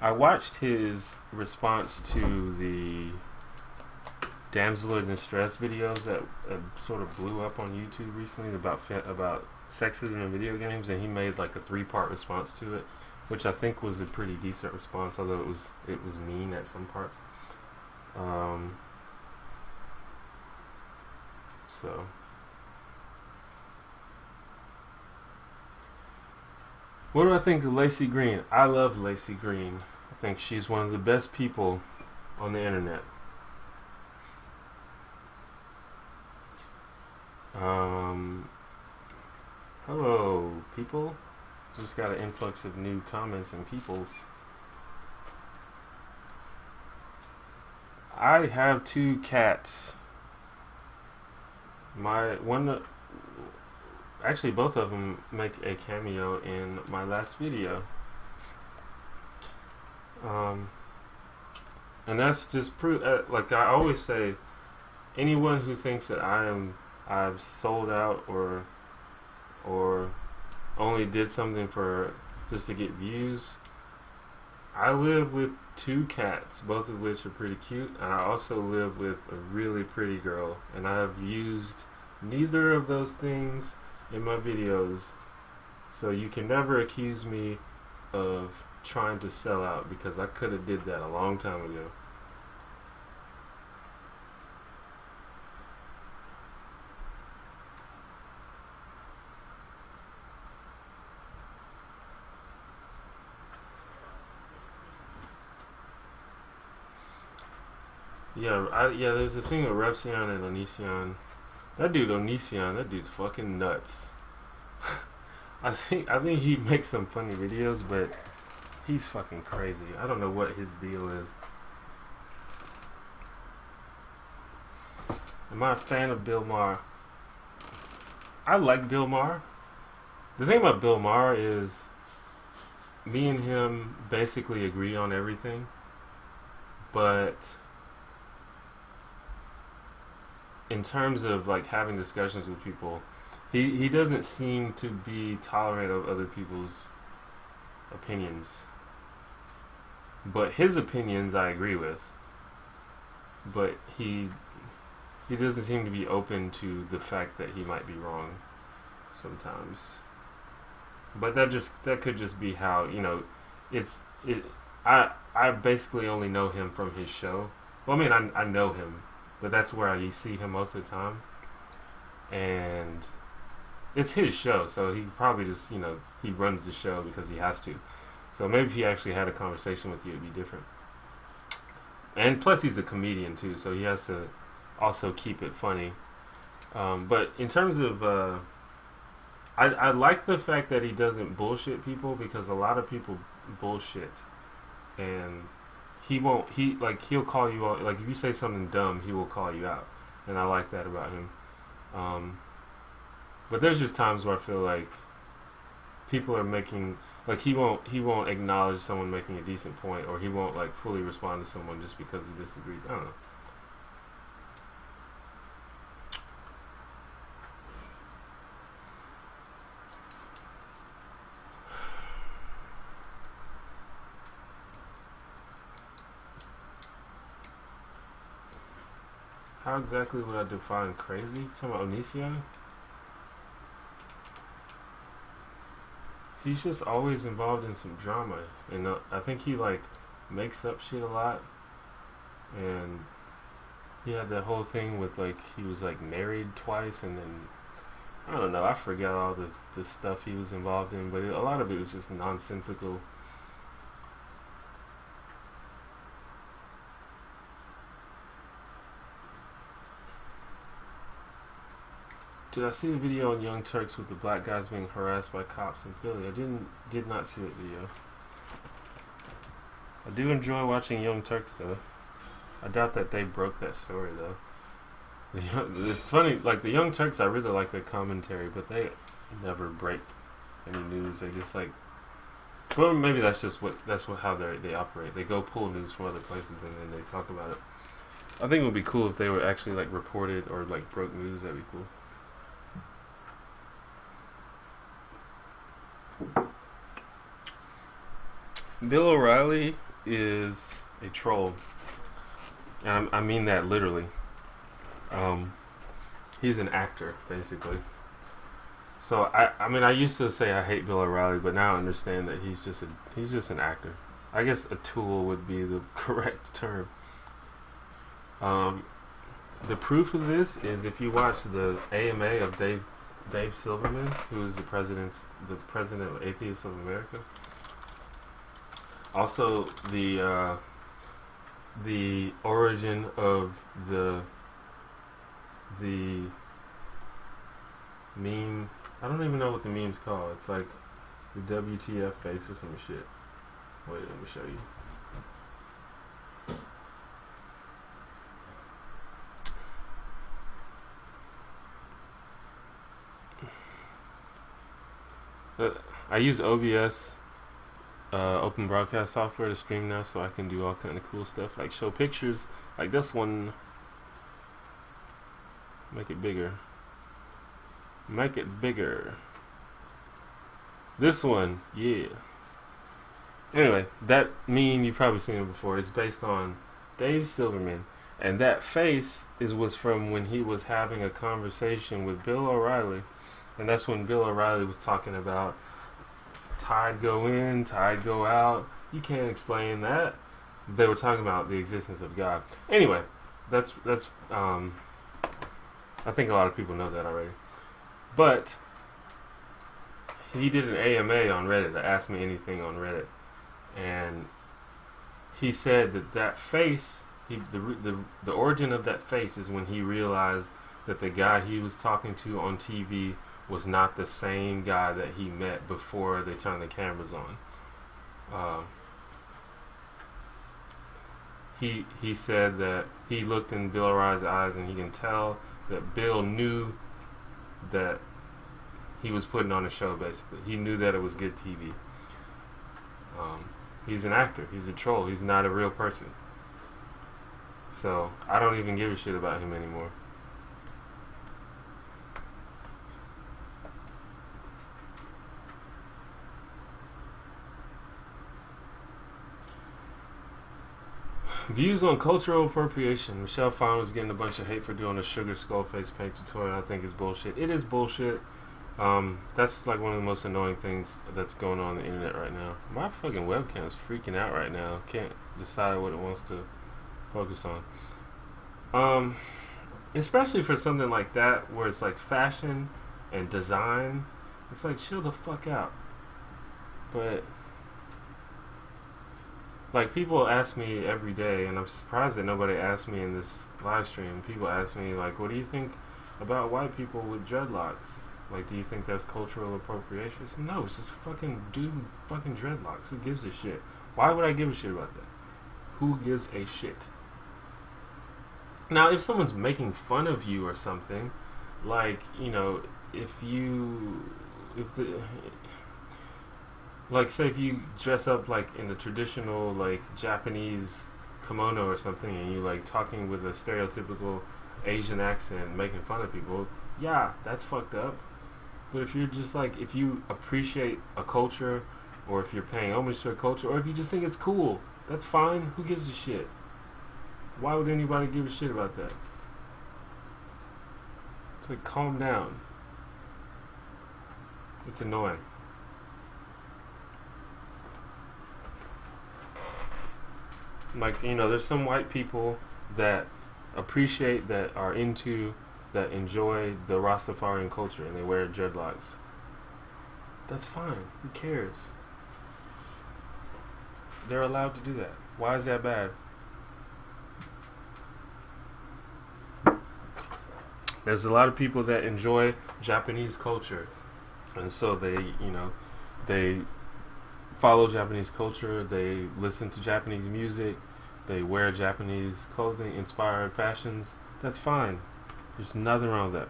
I watched his response to the damsel in distress videos that sort of blew up on YouTube recently about sexism in video games, and he made like a 3-part response to it, which I think was a pretty decent response, although it was mean at some parts. So what do I think of Lacey Green? I love Lacey Green. I think she's one of the best people on the internet. Hello, people. Just got an influx of new comments and peoples. I have 2 cats. Actually, both of them make a cameo in my last video. And that's just proof. Like I always say, anyone who thinks that I've sold out or only did something for just to get views. I live with 2 cats, both of which are pretty cute, and I also live with a really pretty girl, and I have used neither of those things in my videos, so you can never accuse me of trying to sell out, because I could have did that a long time ago. Yeah, there's a thing with Repsion and Onision. That dude Onision, that dude's fucking nuts. I think he makes some funny videos, but he's fucking crazy. I don't know what his deal is. Am I a fan of Bill Maher? I like Bill Maher. The thing about Bill Maher is me and him basically agree on everything, but in terms of like having discussions with people, he doesn't seem to be tolerant of other people's opinions. But his opinions I agree with. But he doesn't seem to be open to the fact that he might be wrong sometimes. But that could just be how, you know, I basically only know him from his show. Well, I mean, I know him, but that's where I see him most of the time. And it's his show, so he probably just, you know, he runs the show because he has to. So maybe if he actually had a conversation with you, it'd be different. And plus, he's a comedian too, so he has to also keep it funny. But in terms of, I like the fact that he doesn't bullshit people, because a lot of people bullshit, and he'll call you out. Like if you say something dumb, he will call you out, and I like that about him. But there's just times where I feel like people are making, like he won't acknowledge someone making a decent point, or he won't like fully respond to someone just because he disagrees. I don't know. How exactly would I define crazy? Talking about Onision? He's just always involved in some drama, and I think he like makes up shit a lot. And he had that whole thing with like he was like married twice, and then I don't know. I forgot all the stuff he was involved in, but a lot of it was just nonsensical. Did I see the video on Young Turks with the black guys being harassed by cops in Philly? I did not see that video. I do enjoy watching Young Turks though. I doubt that they broke that story though. It's funny, like the Young Turks, I really like their commentary, but they never break any news. They just like, well, maybe that's how they operate. They go pull news from other places and then they talk about it. I think it would be cool if they were actually like reported or like broke news. That'd be cool. Bill O'Reilly is a troll, and I mean that literally. He's an actor, basically. So I mean, I used to say I hate Bill O'Reilly, but now I understand that he's just an actor. I guess a tool would be the correct term. The proof of this is if you watch the AMA of Dave Silverman, who is the president of Atheists of America. Also, the origin of the meme. I don't even know what the meme's called. It's like the WTF face or some shit. Wait, let me show you. I use OBS, open broadcast software, to stream now, so I can do all kind of cool stuff, like show pictures, like this one. Make it bigger. Make it bigger. This one, yeah. Anyway, that meme, you've probably seen it before. It's based on Dave Silverman, and that face was from when he was having a conversation with Bill O'Reilly. And that's when Bill O'Reilly was talking about tide go in, tide go out. You can't explain that. They were talking about the existence of God. Anyway, that's I think a lot of people know that already. But he did an AMA on Reddit, that Ask Me Anything on Reddit, and he said that face, the origin of that face is when he realized that the guy he was talking to on TV was not the same guy that he met before they turned the cameras on. He said that he looked in Bill O'Reilly's eyes and he can tell that Bill knew that he was putting on a show. Basically, he knew that it was good TV. He's an actor. He's a troll. He's not a real person. So I don't even give a shit about him anymore. Views on cultural appropriation. Michelle Phan was getting a bunch of hate for doing a sugar skull face paint tutorial. I think it's bullshit. It is bullshit. That's like one of the most annoying things that's going on the internet right now. My fucking webcam's freaking out right now. Can't decide what it wants to focus on. Especially for something like that where it's like fashion and design. It's like, chill the fuck out. But like, people ask me every day, and I'm surprised that nobody asked me in this live stream. People ask me, like, what do you think about white people with dreadlocks? Like, do you think that's cultural appropriation? I said, no, it's just fucking fucking dreadlocks. Who gives a shit? Why would I give a shit about that? Who gives a shit? Now, if someone's making fun of you or something, like, you know, like, say if you dress up like in the traditional like Japanese kimono or something, and you like talking with a stereotypical Asian accent, making fun of people, yeah, that's fucked up. But if you're just like, if you appreciate a culture, or if you're paying homage to a culture, or if you just think it's cool, that's fine. Who gives a shit? Why would anybody give a shit about that? It's like, calm down. It's annoying. Like, you know, there's some white people that appreciate, that are into, that enjoy the Rastafarian culture, and they wear dreadlocks. That's fine. Who cares? They're allowed to do that. Why is that bad? There's a lot of people that enjoy Japanese culture, and so they, you know, they follow Japanese culture, they listen to Japanese music, they wear Japanese clothing, inspired fashions. That's fine. There's nothing wrong with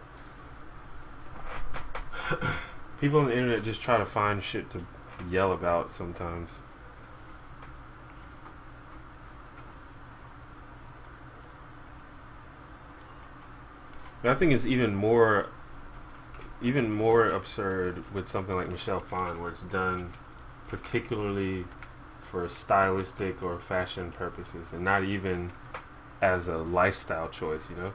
that. People on the internet just try to find shit to yell about sometimes. But I think it's even more absurd with something like Michelle Phan, where it's done particularly for stylistic or fashion purposes, and not even as a lifestyle choice, you know?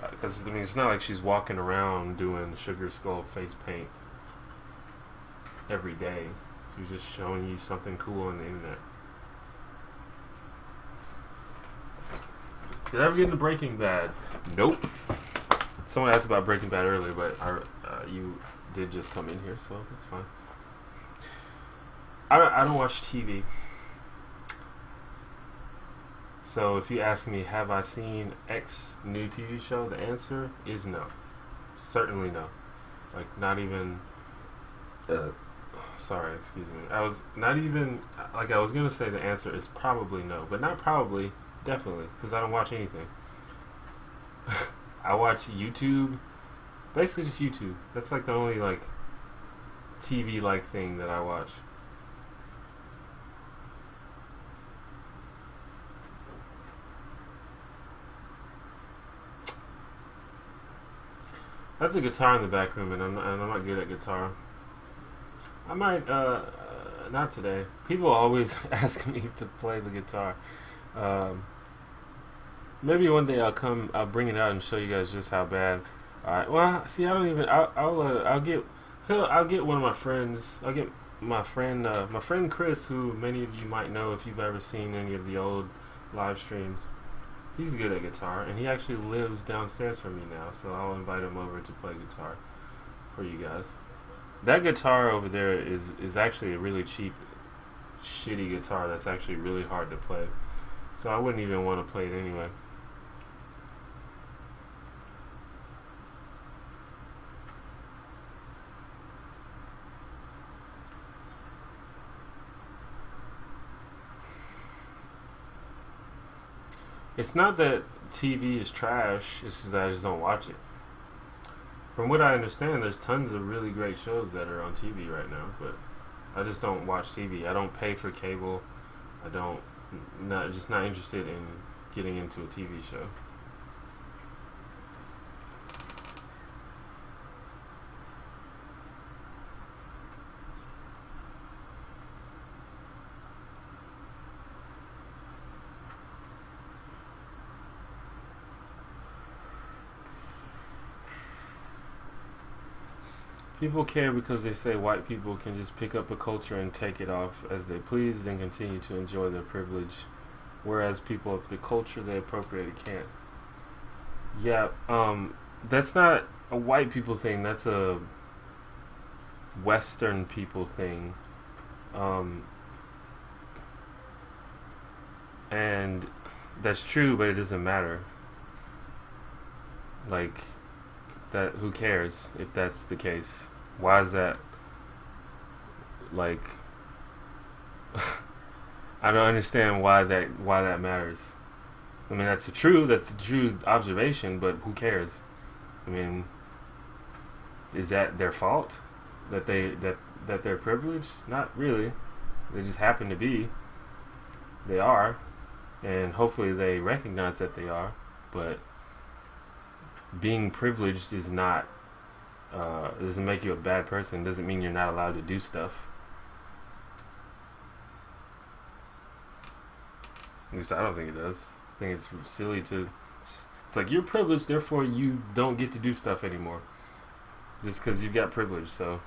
Because, I mean, it's not like she's walking around doing sugar skull face paint every day. She's just showing you something cool on the internet. Did I ever get into Breaking Bad? Nope. Someone asked about Breaking Bad earlier, but you did just come in here, so that's fine. I don't watch TV. So if you ask me, have I seen X new TV show, the answer is no. Certainly no. Like, not even... sorry, excuse me. I was going to say the answer is probably no. But not probably, definitely. Because I don't watch anything. I watch YouTube. Basically just YouTube. That's like the only, like, TV-like thing that I watch. That's a guitar in the back room, and I'm not good at guitar. I might, not today. People always ask me to play the guitar. Maybe one day I'll bring it out and show you guys just how bad. Alright, well, see, I don't even, I'll get one of my friends, I'll get my friend Chris, who many of you might know if you've ever seen any of the old live streams. He's good at guitar, and he actually lives downstairs from me now, so I'll invite him over to play guitar for you guys. That guitar over there is actually a really cheap, shitty guitar that's actually really hard to play. So I wouldn't even want to play it anyway. It's not that TV is trash. It's just that I just don't watch it. From what I understand, there's tons of really great shows that are on TV right now, but I just don't watch TV. I don't pay for cable. I don't, not interested in getting into a TV show. People care because they say white people can just pick up a culture and take it off as they please, then continue to enjoy their privilege, whereas people of the culture they appropriated can't. Yeah, that's not a white people thing. That's a Western people thing, um, and that's true, but it doesn't matter. Like that, who cares if that's the case? Why is that like? I don't understand why that matters. I mean, that's a true observation, but who cares? I mean, is that their fault that they're privileged? Not really. They just happen to be. They are, and hopefully they recognize that they are. But being privileged is not doesn't make you a bad person. Doesn't mean you're not allowed to do stuff. At least I don't think it does. I think it's silly to. It's like you're privileged, therefore you don't get to do stuff anymore. Just because you've got privilege, so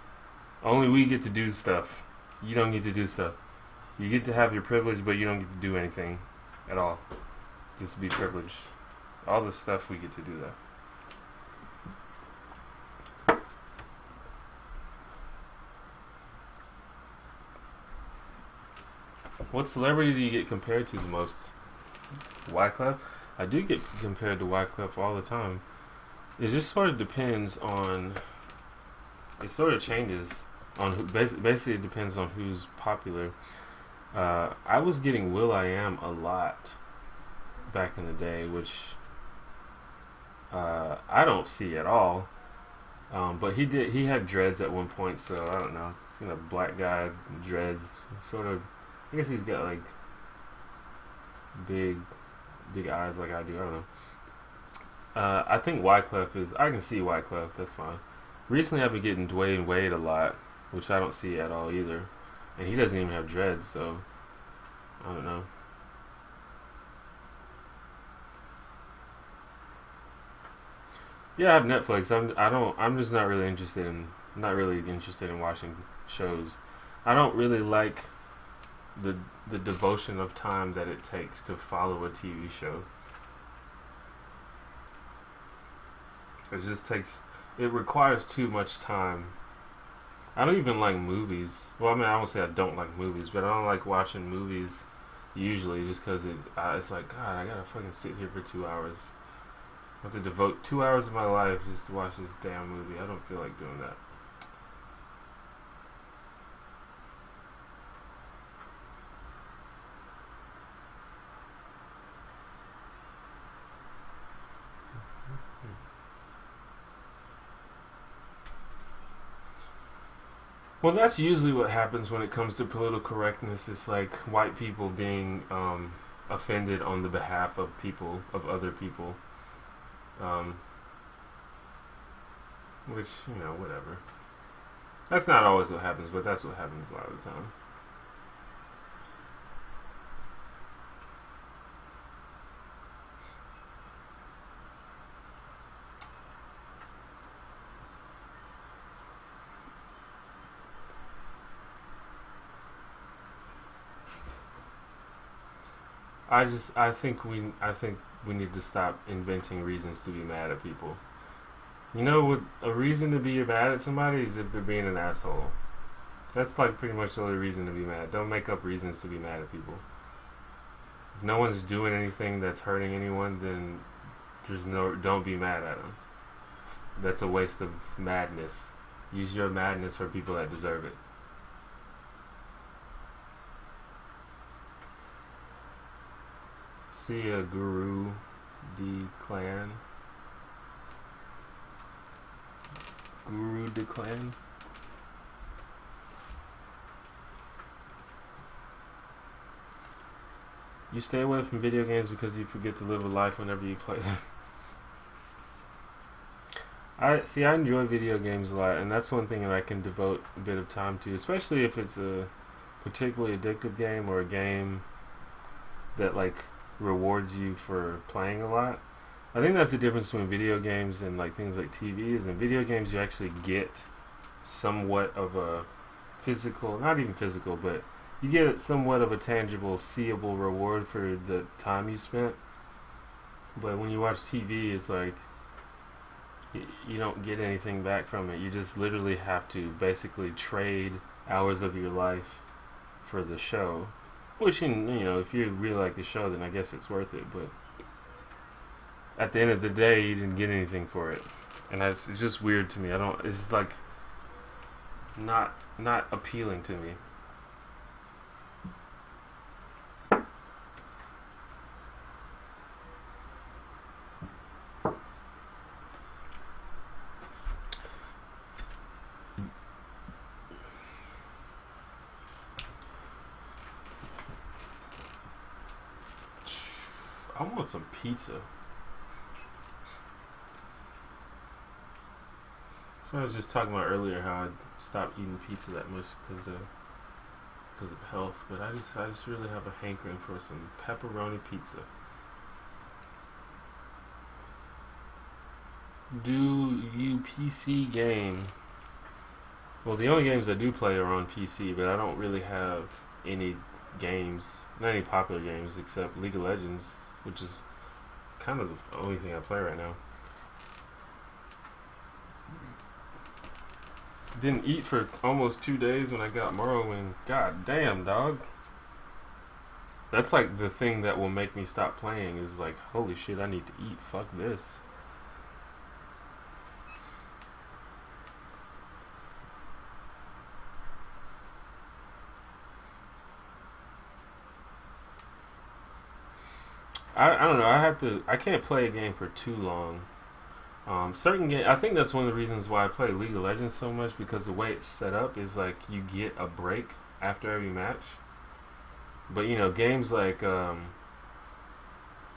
only we get to do stuff. You don't get to do stuff. You get to have your privilege, but you don't get to do anything at all. Just to be privileged. All the stuff we get to do that. What celebrity do you get compared to the most? Wyclef? I do get compared to Wyclef all the time. It just sort of depends on. It sort of changes on who. Basically, it depends on who's popular. I was getting will.i.am a lot back in the day, which I don't see at all. But he had dreads at one point, so I don't know. Black guy dreads, sort of. I guess he's got like big eyes like I do. I don't know. I think Wyclef is. I can see Wyclef. That's fine. Recently, I've been getting Dwayne Wade a lot, which I don't see at all either, and he doesn't even have dreads. So I don't know. Yeah, I have Netflix. I'm just not really interested in. Not really interested in watching shows. I don't really like the devotion of time that it takes to follow a TV show. It requires too much time. I don't even like movies. Well, I mean, I won't say I don't like movies, but I don't like watching movies usually just because it's like, God, I gotta fucking sit here for 2 hours. I have to devote 2 hours of my life just to watch this damn movie. I don't feel like doing that. Well, that's usually what happens when it comes to political correctness. It's like white people being offended on the behalf of other people. Um, which, whatever. That's not always what happens, but that's what happens a lot of the time. I think we need to stop inventing reasons to be mad at people. You know what? A reason to be mad at somebody is if they're being an asshole. That's like pretty much the only reason to be mad. Don't make up reasons to be mad at people. If no one's doing anything that's hurting anyone, then don't be mad at them. That's a waste of madness. Use your madness for people that deserve it. see a Guru D Clan. Guru D Clan. You stay away from video games because you forget to live a life whenever you play them. I enjoy video games a lot, and that's one thing that I can devote a bit of time to, especially if it's a particularly addictive game or a game that like rewards you for playing a lot. I think that's the difference between video games and like things like TV. Is in video games you actually get somewhat of a physical, not even physical, but you get somewhat of a tangible, seeable reward for the time you spent. But when you watch TV, it's like you don't get anything back from it. You just literally have to basically trade hours of your life for the show. Which, you know, if you really like the show, then I guess it's worth it. But at the end of the day, you didn't get anything for it, and it's just weird to me. It's just like not appealing to me. I want some pizza. That's what I was just talking about earlier, how I stopped eating pizza that much because of health. But I just really have a hankering for some pepperoni pizza. Do you PC game? Well, the only games I do play are on PC, but I don't really have any games, not any popular games, except League of Legends, which is kind of the only thing I play right now. Didn't eat for almost 2 days when I got Morrowind. God damn, dog. That's like the thing that will make me stop playing, is like, holy shit, I need to eat. Fuck this. I don't know. I can't play a game for too long. Certain game. I think that's one of the reasons why I play League of Legends so much, because the way it's set up is like you get a break after every match. But you know, games like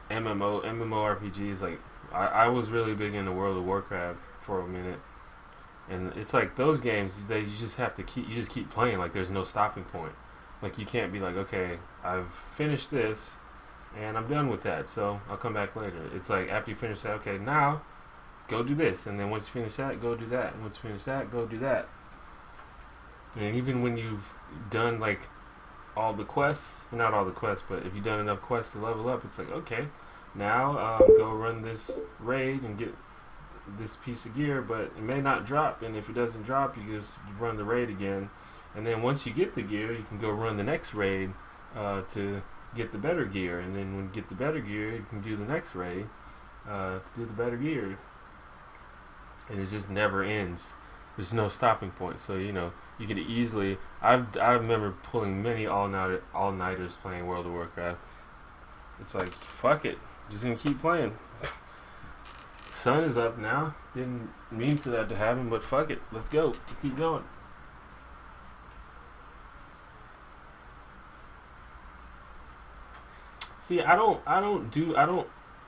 MMORPGs, like I was really big into World of Warcraft for a minute, and it's like those games that you just have to keep playing. Like there's no stopping point. Like you can't be like, okay, I've finished this and I'm done with that, so I'll come back later. It's like after you finish that, okay, now go do this, and then once you finish that, go do that, and once you finish that, go do that. And even when you've done like all the quests, not all the quests, but if you've done enough quests to level up, it's like, okay, now go run this raid and get this piece of gear, but it may not drop, and if it doesn't drop, you just run the raid again, and then once you get the gear, you can go run the next raid to get the better gear, and then when you get the better gear, you can do the next raid to do the better gear, and it just never ends. There's no stopping point, so you know you can easily. I remember pulling many all-nighters playing World of Warcraft. It's like, fuck it, just gonna keep playing. Sun is up now. Didn't mean for that to happen, but fuck it, let's go. Let's keep going. See, I don't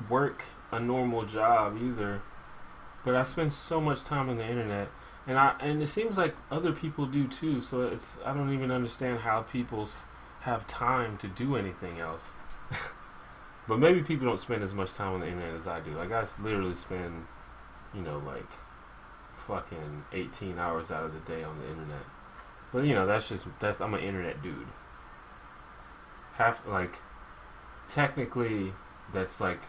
work a normal job either, but I spend so much time on the internet, and it seems like other people do too. So I don't even understand how people have time to do anything else. But maybe people don't spend as much time on the internet as I do. Like I literally spend, you know, like fucking 18 hours out of the day on the internet. But you know, I'm an internet dude. Technically, that's like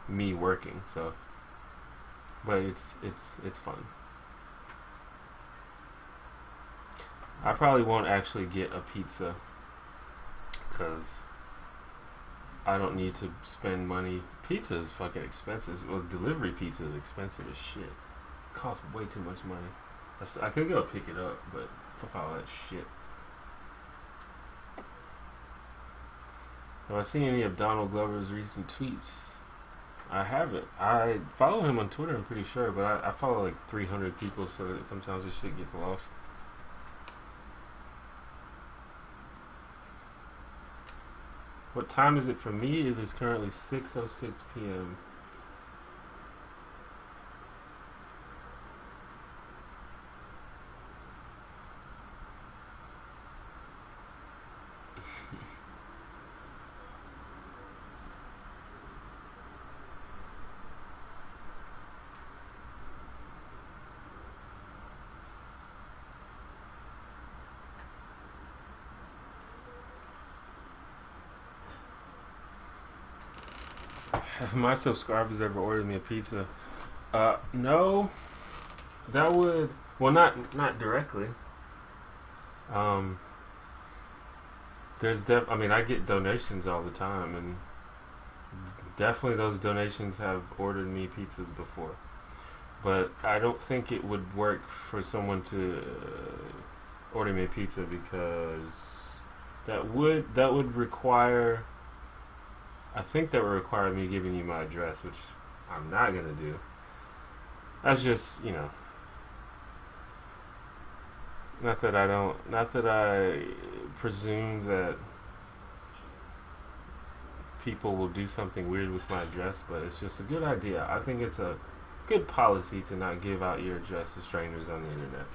me working. So, but it's fun. I probably won't actually get a pizza because I don't need to spend money. Pizza is fucking expensive. Well, delivery pizza is expensive as shit. It costs way too much money. I could go pick it up, but fuck all that shit. Have I seen any of Donald Glover's recent tweets? I haven't. I follow him on Twitter, I'm pretty sure, but I follow like 300 people, so that sometimes this shit gets lost. What time is it for me? It is currently 6:06 p.m. Have my subscribers ever ordered me a pizza? No. That would, well, not directly. Um, I mean, I get donations all the time, and definitely those donations have ordered me pizzas before. But I don't think it would work for someone to order me a pizza, because that would require. I think that would require me giving you my address, which I'm not gonna do. That's just, not that I don't, not that I presume that people will do something weird with my address, but it's just a good idea. I think it's a good policy to not give out your address to strangers on the internet.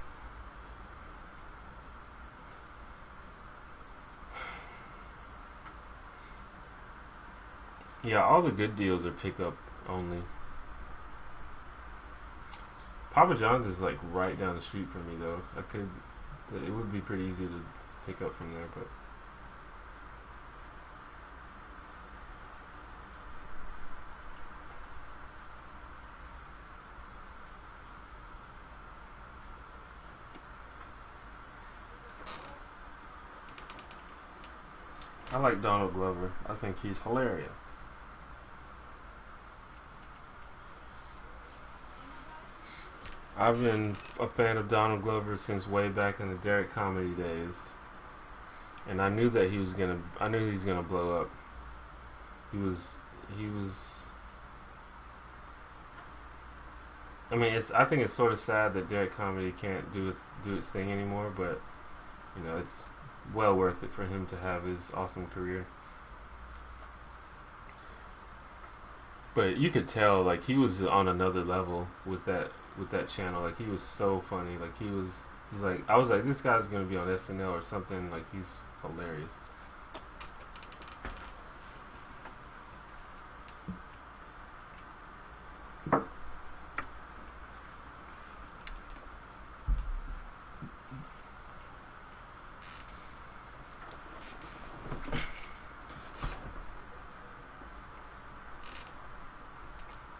Yeah, all the good deals are pickup only. Papa John's is like right down the street from me, though. It would be pretty easy to pick up from there, but I like Donald Glover. I think he's hilarious. I've been a fan of Donald Glover since way back in the Derek comedy days, and I knew that he was gonna. I knew he was gonna blow up. He was. He was. I mean, I think it's sort of sad that Derek comedy can't do its thing anymore, but it's well worth it for him to have his awesome career. But you could tell, like, he was on another level with that channel. Like, he was so funny. Like, he's like, I was like, this guy's gonna be on SNL or something. Like, he's hilarious.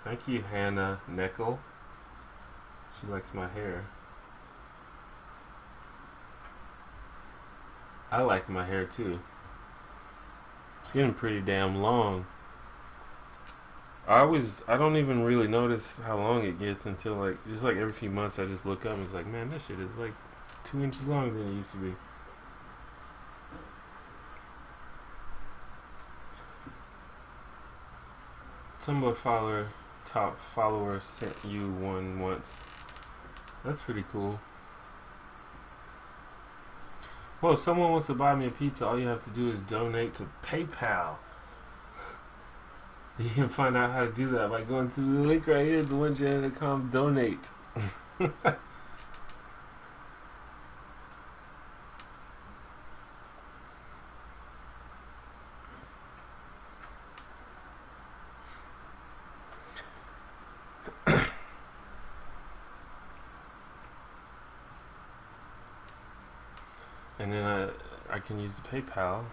Thank you, Hannah Neckel. She likes my hair. I like my hair too. It's getting pretty damn long. I don't even really notice how long it gets until like just like every few months I just look up and it's like, man, this shit is like 2 inches longer than it used to be. Tumblr top follower sent you one once. That's pretty cool. Well, if someone wants to buy me a pizza, all you have to do is donate to PayPal. You can find out how to do that by going to the link right here, thewinchannel.com donate. And then I can use the PayPal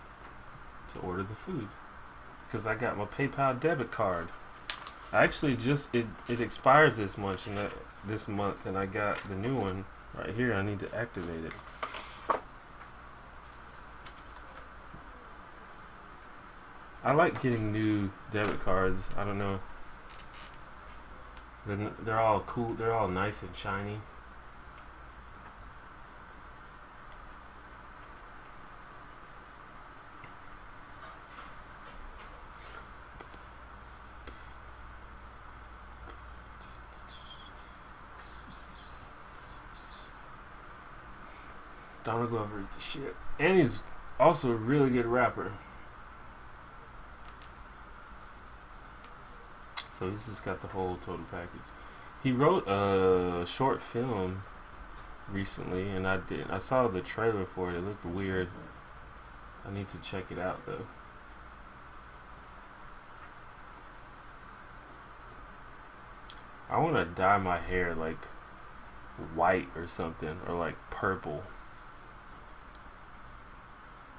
to order the food, because I got my PayPal debit card. I actually it expires this month, and I got the new one right here. I need to activate it. I like getting new debit cards. I don't know. They're all cool. They're all nice and shiny. Donald Glover is the shit. And he's also a really good rapper. So he's just got the whole total package. He wrote a short film recently, and I saw the trailer for it. It looked weird. I need to check it out though. I want to dye my hair like white or something, or like purple.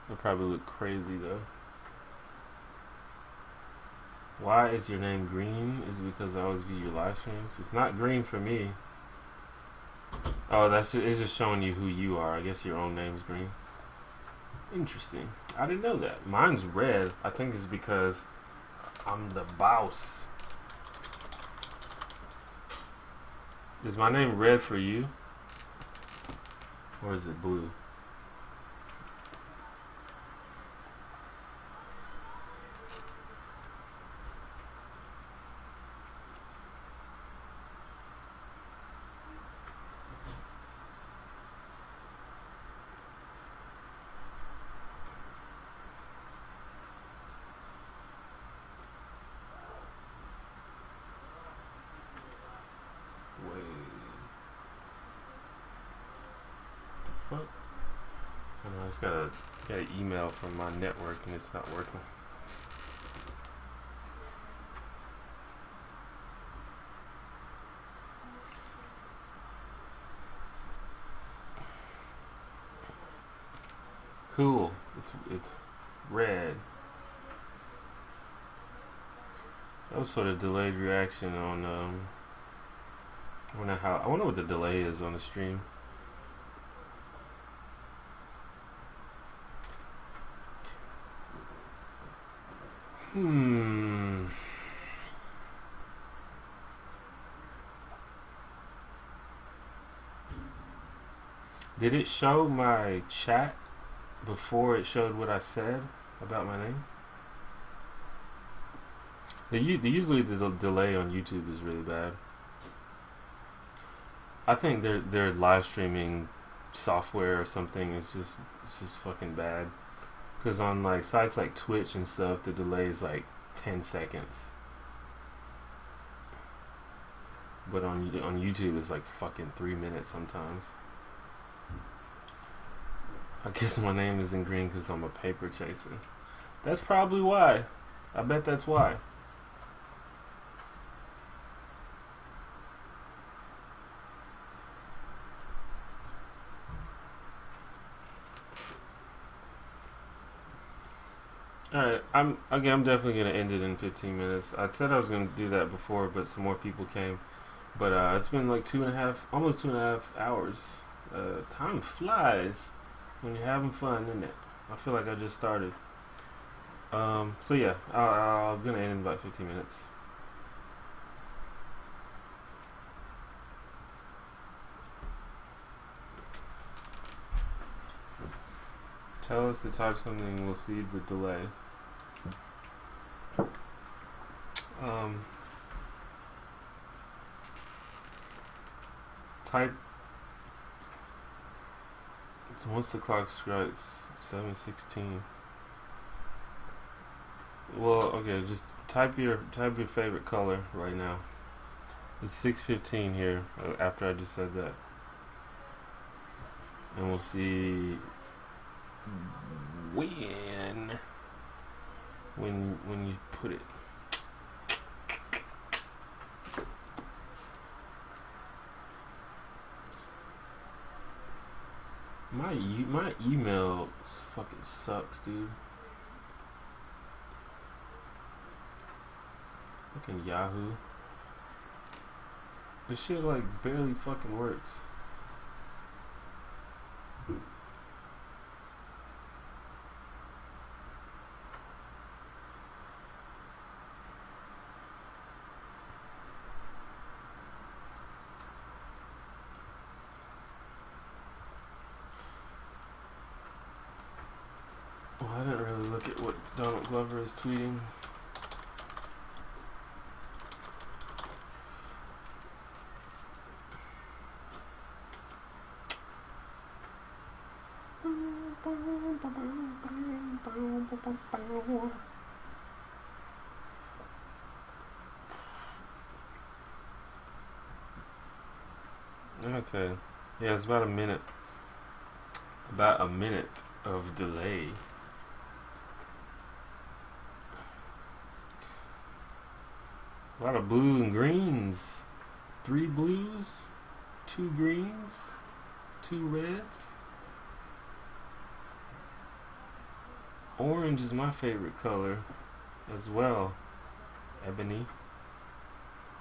It'll probably look crazy though. Why is your name green? Is it because I always view your live streams? It's not green for me. Oh, it's just showing you who you are. I guess your own name's green. Interesting. I didn't know that. Mine's red. I think it's because I'm the boss. Is my name red for you? Or is it blue? I just got an email from my network and it's not working. Cool. It's red. That was sort of delayed reaction on I wonder what the delay is on the stream. Did it show my chat before it showed what I said about my name? Usually the delay on YouTube is really bad. I think their live streaming software or something is just fucking bad. Because on like sites like Twitch and stuff, the delay is like 10 seconds. But on YouTube, it's like fucking 3 minutes sometimes. I guess my name isn't green because I'm a paper chaser. That's probably why. I bet that's why. Alright, I'm definitely gonna end it in 15 minutes. I said I was gonna do that before, but some more people came. But it's been like almost 2.5 hours. Time flies when you're having fun, isn't it? I feel like I just started. So yeah, I'm gonna end in about 15 minutes. Tell us to type something, we'll see the delay. Type. So once the clock strikes 7:16. Well, okay, just type your favorite color right now. It's 6:15 here. After I just said that, and we'll see when you put it. My email fucking sucks, dude. Fucking Yahoo. This shit like barely fucking works. Well, I didn't really look at what Donald Glover is tweeting. Okay. Yeah, it's about a minute. About a minute of delay. A lot of blue and greens. 3 blues, 2 greens, 2 reds. Orange is my favorite color as well. Ebony.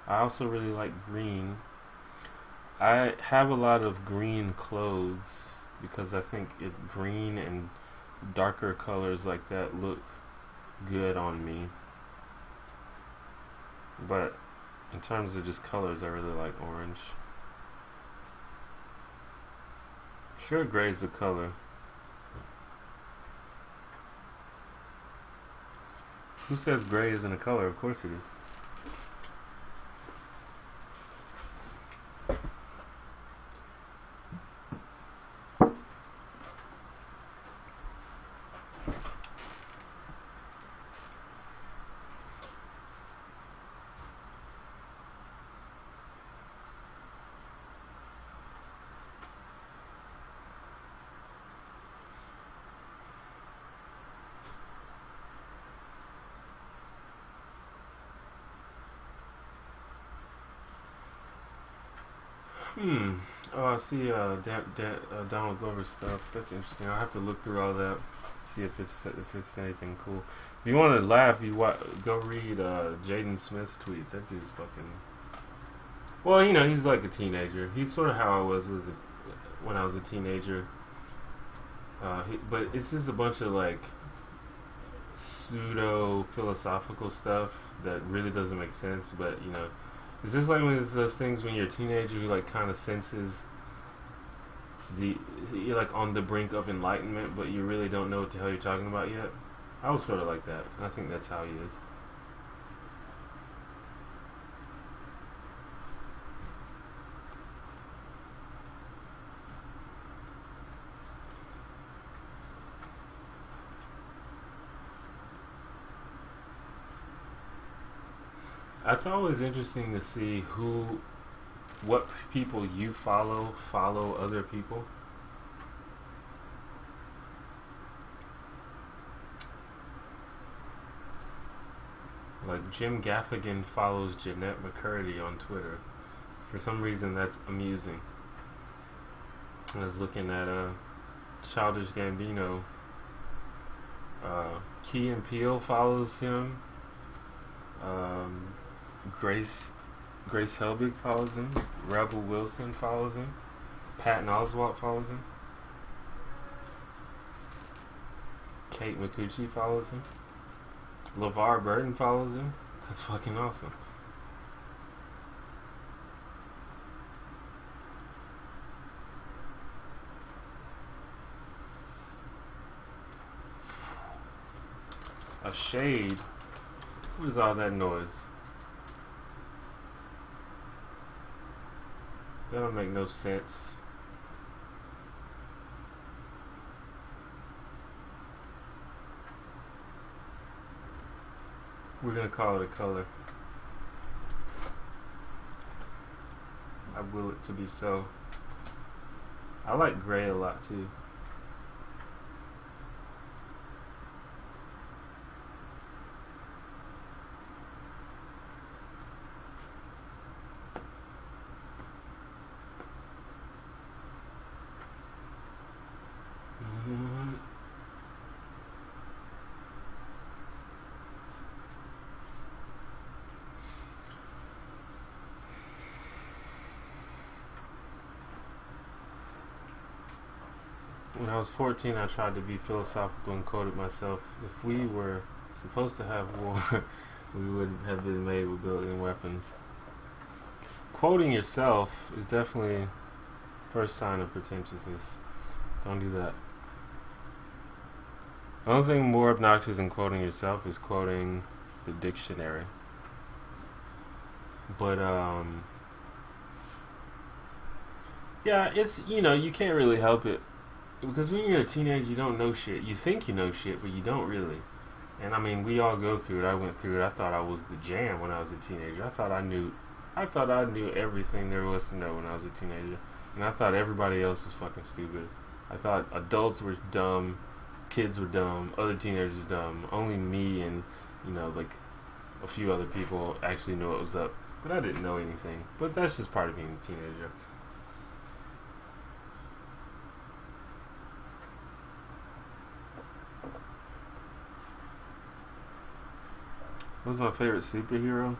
I also really like green. I have a lot of green clothes because I think green and darker colors like that look good on me. But in terms of just colors, I really like orange. Sure, gray is a color. Who says gray isn't a color? Of course it is. Oh, I see Donald Glover stuff. That's interesting. I'll have to look through all that, see if it's anything cool. If you want to laugh, go read Jaden Smith's tweets. That dude's fucking. Well, he's like a teenager. He's sort of how I was when I was a teenager. But it's just a bunch of like pseudo philosophical stuff that really doesn't make sense. But is this like one of those things when you're a teenager who like kind of senses you're like on the brink of enlightenment, but you really don't know what the hell you're talking about yet? I was sort of like that. I think that's how he is. It's always interesting to see what people you follow other people. Like Jim Gaffigan follows Jeanette McCurdy on Twitter. For some reason, that's amusing. I was looking at Childish Gambino. Key and Peele follows him. Grace Helbig follows him. Rebel Wilson follows him. Patton Oswalt follows him. Kate McCucci follows him. LeVar Burton follows him. That's fucking awesome. A shade. What is all that noise? That don't make no sense. We're gonna call it a color. I will it to be so. I like gray a lot too. When I was 14, I tried to be philosophical and quoted myself. If we were supposed to have war, we wouldn't have been made with building weapons. Quoting yourself is definitely first sign of pretentiousness. Don't do that. The only thing more obnoxious than quoting yourself is quoting the dictionary. But yeah, it's you can't really help it. because when you're a teenager, you don't know shit. You think you know shit, but you don't really. And I mean, we all go through it. I went through it. I thought I was the jam when I was a teenager. I thought I knew everything there was to know when I was a teenager, and I thought everybody else was fucking stupid. I thought adults were dumb, kids were dumb, other teenagers dumb. Only me and like a few other people actually knew what was up, but I didn't know anything. But that's just part of being a teenager. What's my favorite superhero?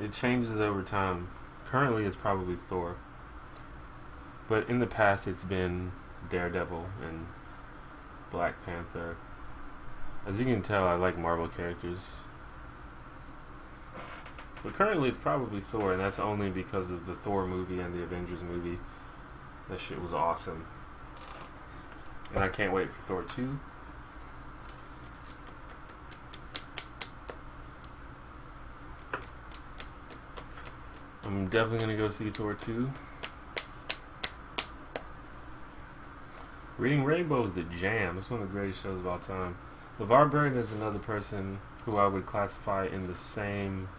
It changes over time. Currently, it's probably Thor. But in the past, it's been Daredevil and Black Panther. As you can tell, I like Marvel characters. But currently, it's probably Thor, and that's only because of the Thor movie and the Avengers movie. That shit was awesome. And I can't wait for Thor 2. I'm definitely going to go see Thor 2. Reading Rainbow is the jam. It's one of the greatest shows of all time. LeVar Burton is another person who I would classify in the same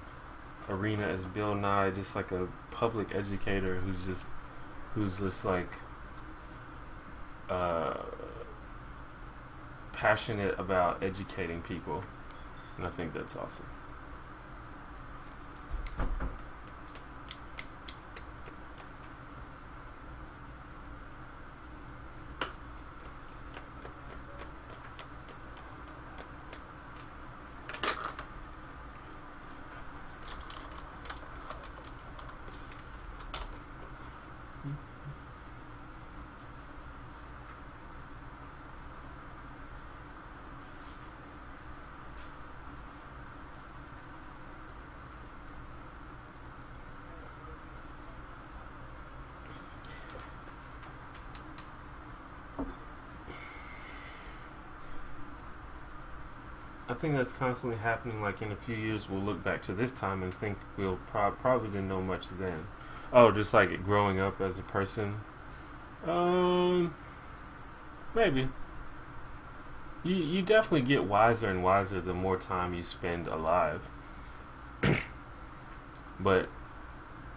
arena as Bill Nye, just like a public educator who's just like passionate about educating people, and I think that's awesome. I think that's constantly happening. Like in a few years, we'll look back to this time and think we'll probably didn't know much then. Oh, just like growing up as a person. Maybe. You definitely get wiser and wiser the more time you spend alive. But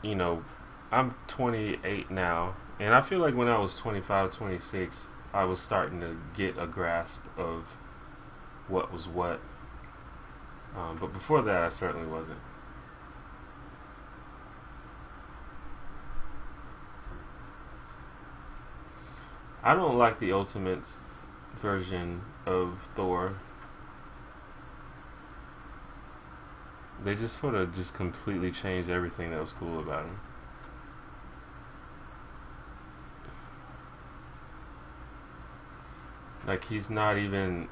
I'm 28 now, and I feel like when I was 25, 26, I was starting to get a grasp of what was what. But before that, I certainly wasn't. I don't like the Ultimates version of Thor. They just sort of just completely changed everything that was cool about him. Like, he's not even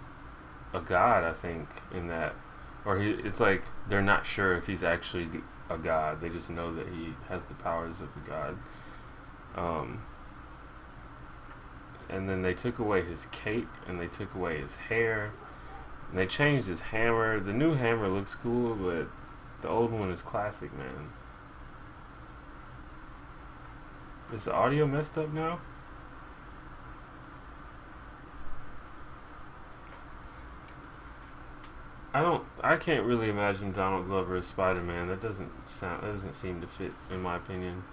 a god, I think, in that. Or it's like they're not sure if he's actually a god. They just know that he has the powers of a god. And then they took away his cape, and they took away his hair, and they changed his hammer. The new hammer looks cool, but the old one is classic, man. Is the audio messed up now? I can't really imagine Donald Glover as Spider-Man. That doesn't seem to fit, in my opinion.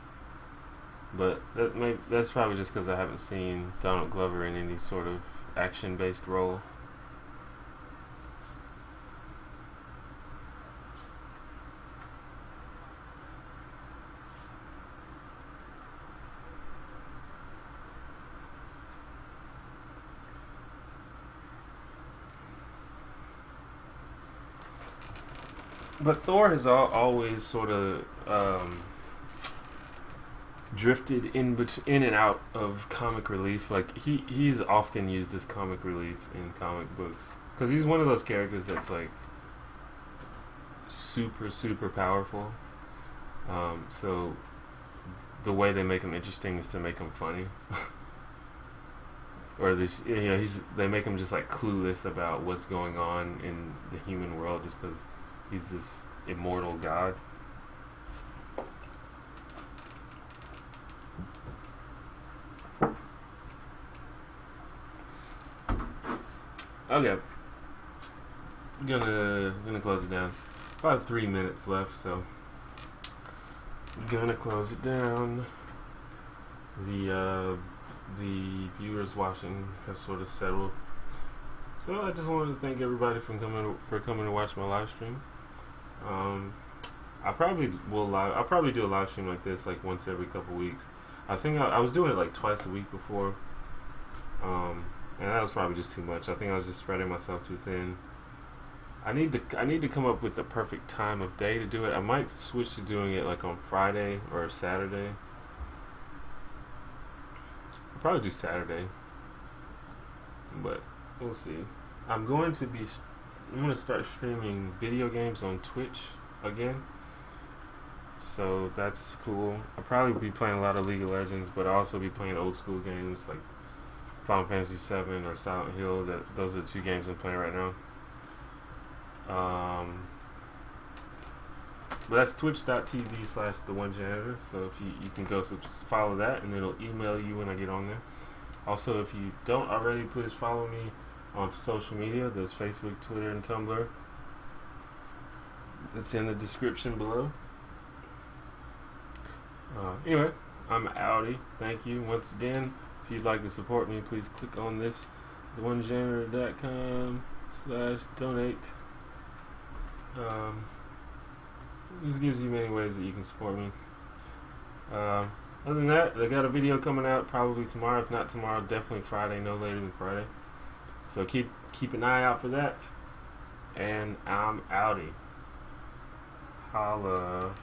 But that's probably just because I haven't seen Donald Glover in any sort of action-based role. But Thor has always sort of drifted in and out of comic relief. Like he's often used as comic relief in comic books because he's one of those characters that's like super powerful. So the way they make him interesting is to make him funny. Or this, they make him just like clueless about what's going on in the human world just because he's this immortal god. Okay. Gonna close it down. About 3 minutes left, so gonna close it down. The viewers watching has sort of settled. So I just wanted to thank everybody for coming to watch my live stream. I'll probably do a live stream like this like once every couple weeks. I think I was doing it like twice a week before, and that was probably just too much. I think I was just spreading myself too thin. I need to come up with the perfect time of day to do it. I might switch to doing it like on Friday or Saturday. I'll probably do Saturday, but we'll see. I'm going to start streaming video games on Twitch again, so that's cool. I'll probably be playing a lot of League of Legends, but I'll also be playing old school games like Final Fantasy VII or Silent Hill. Those are the 2 games I'm playing right now. But that's twitch.tv/theonejanitor. So if you can go follow that, and it'll email you when I get on there. Also, if you don't already, please follow me on social media. There's Facebook, Twitter, and Tumblr. It's in the description below. Anyway, I'm outie. Thank you once again. If you'd like to support me, please click on this, theonejanitor.com/donate. This gives you many ways that you can support me. Other than that, I got a video coming out probably tomorrow. If not tomorrow, definitely Friday, no later than Friday. So keep an eye out for that. And I'm outie. Holla.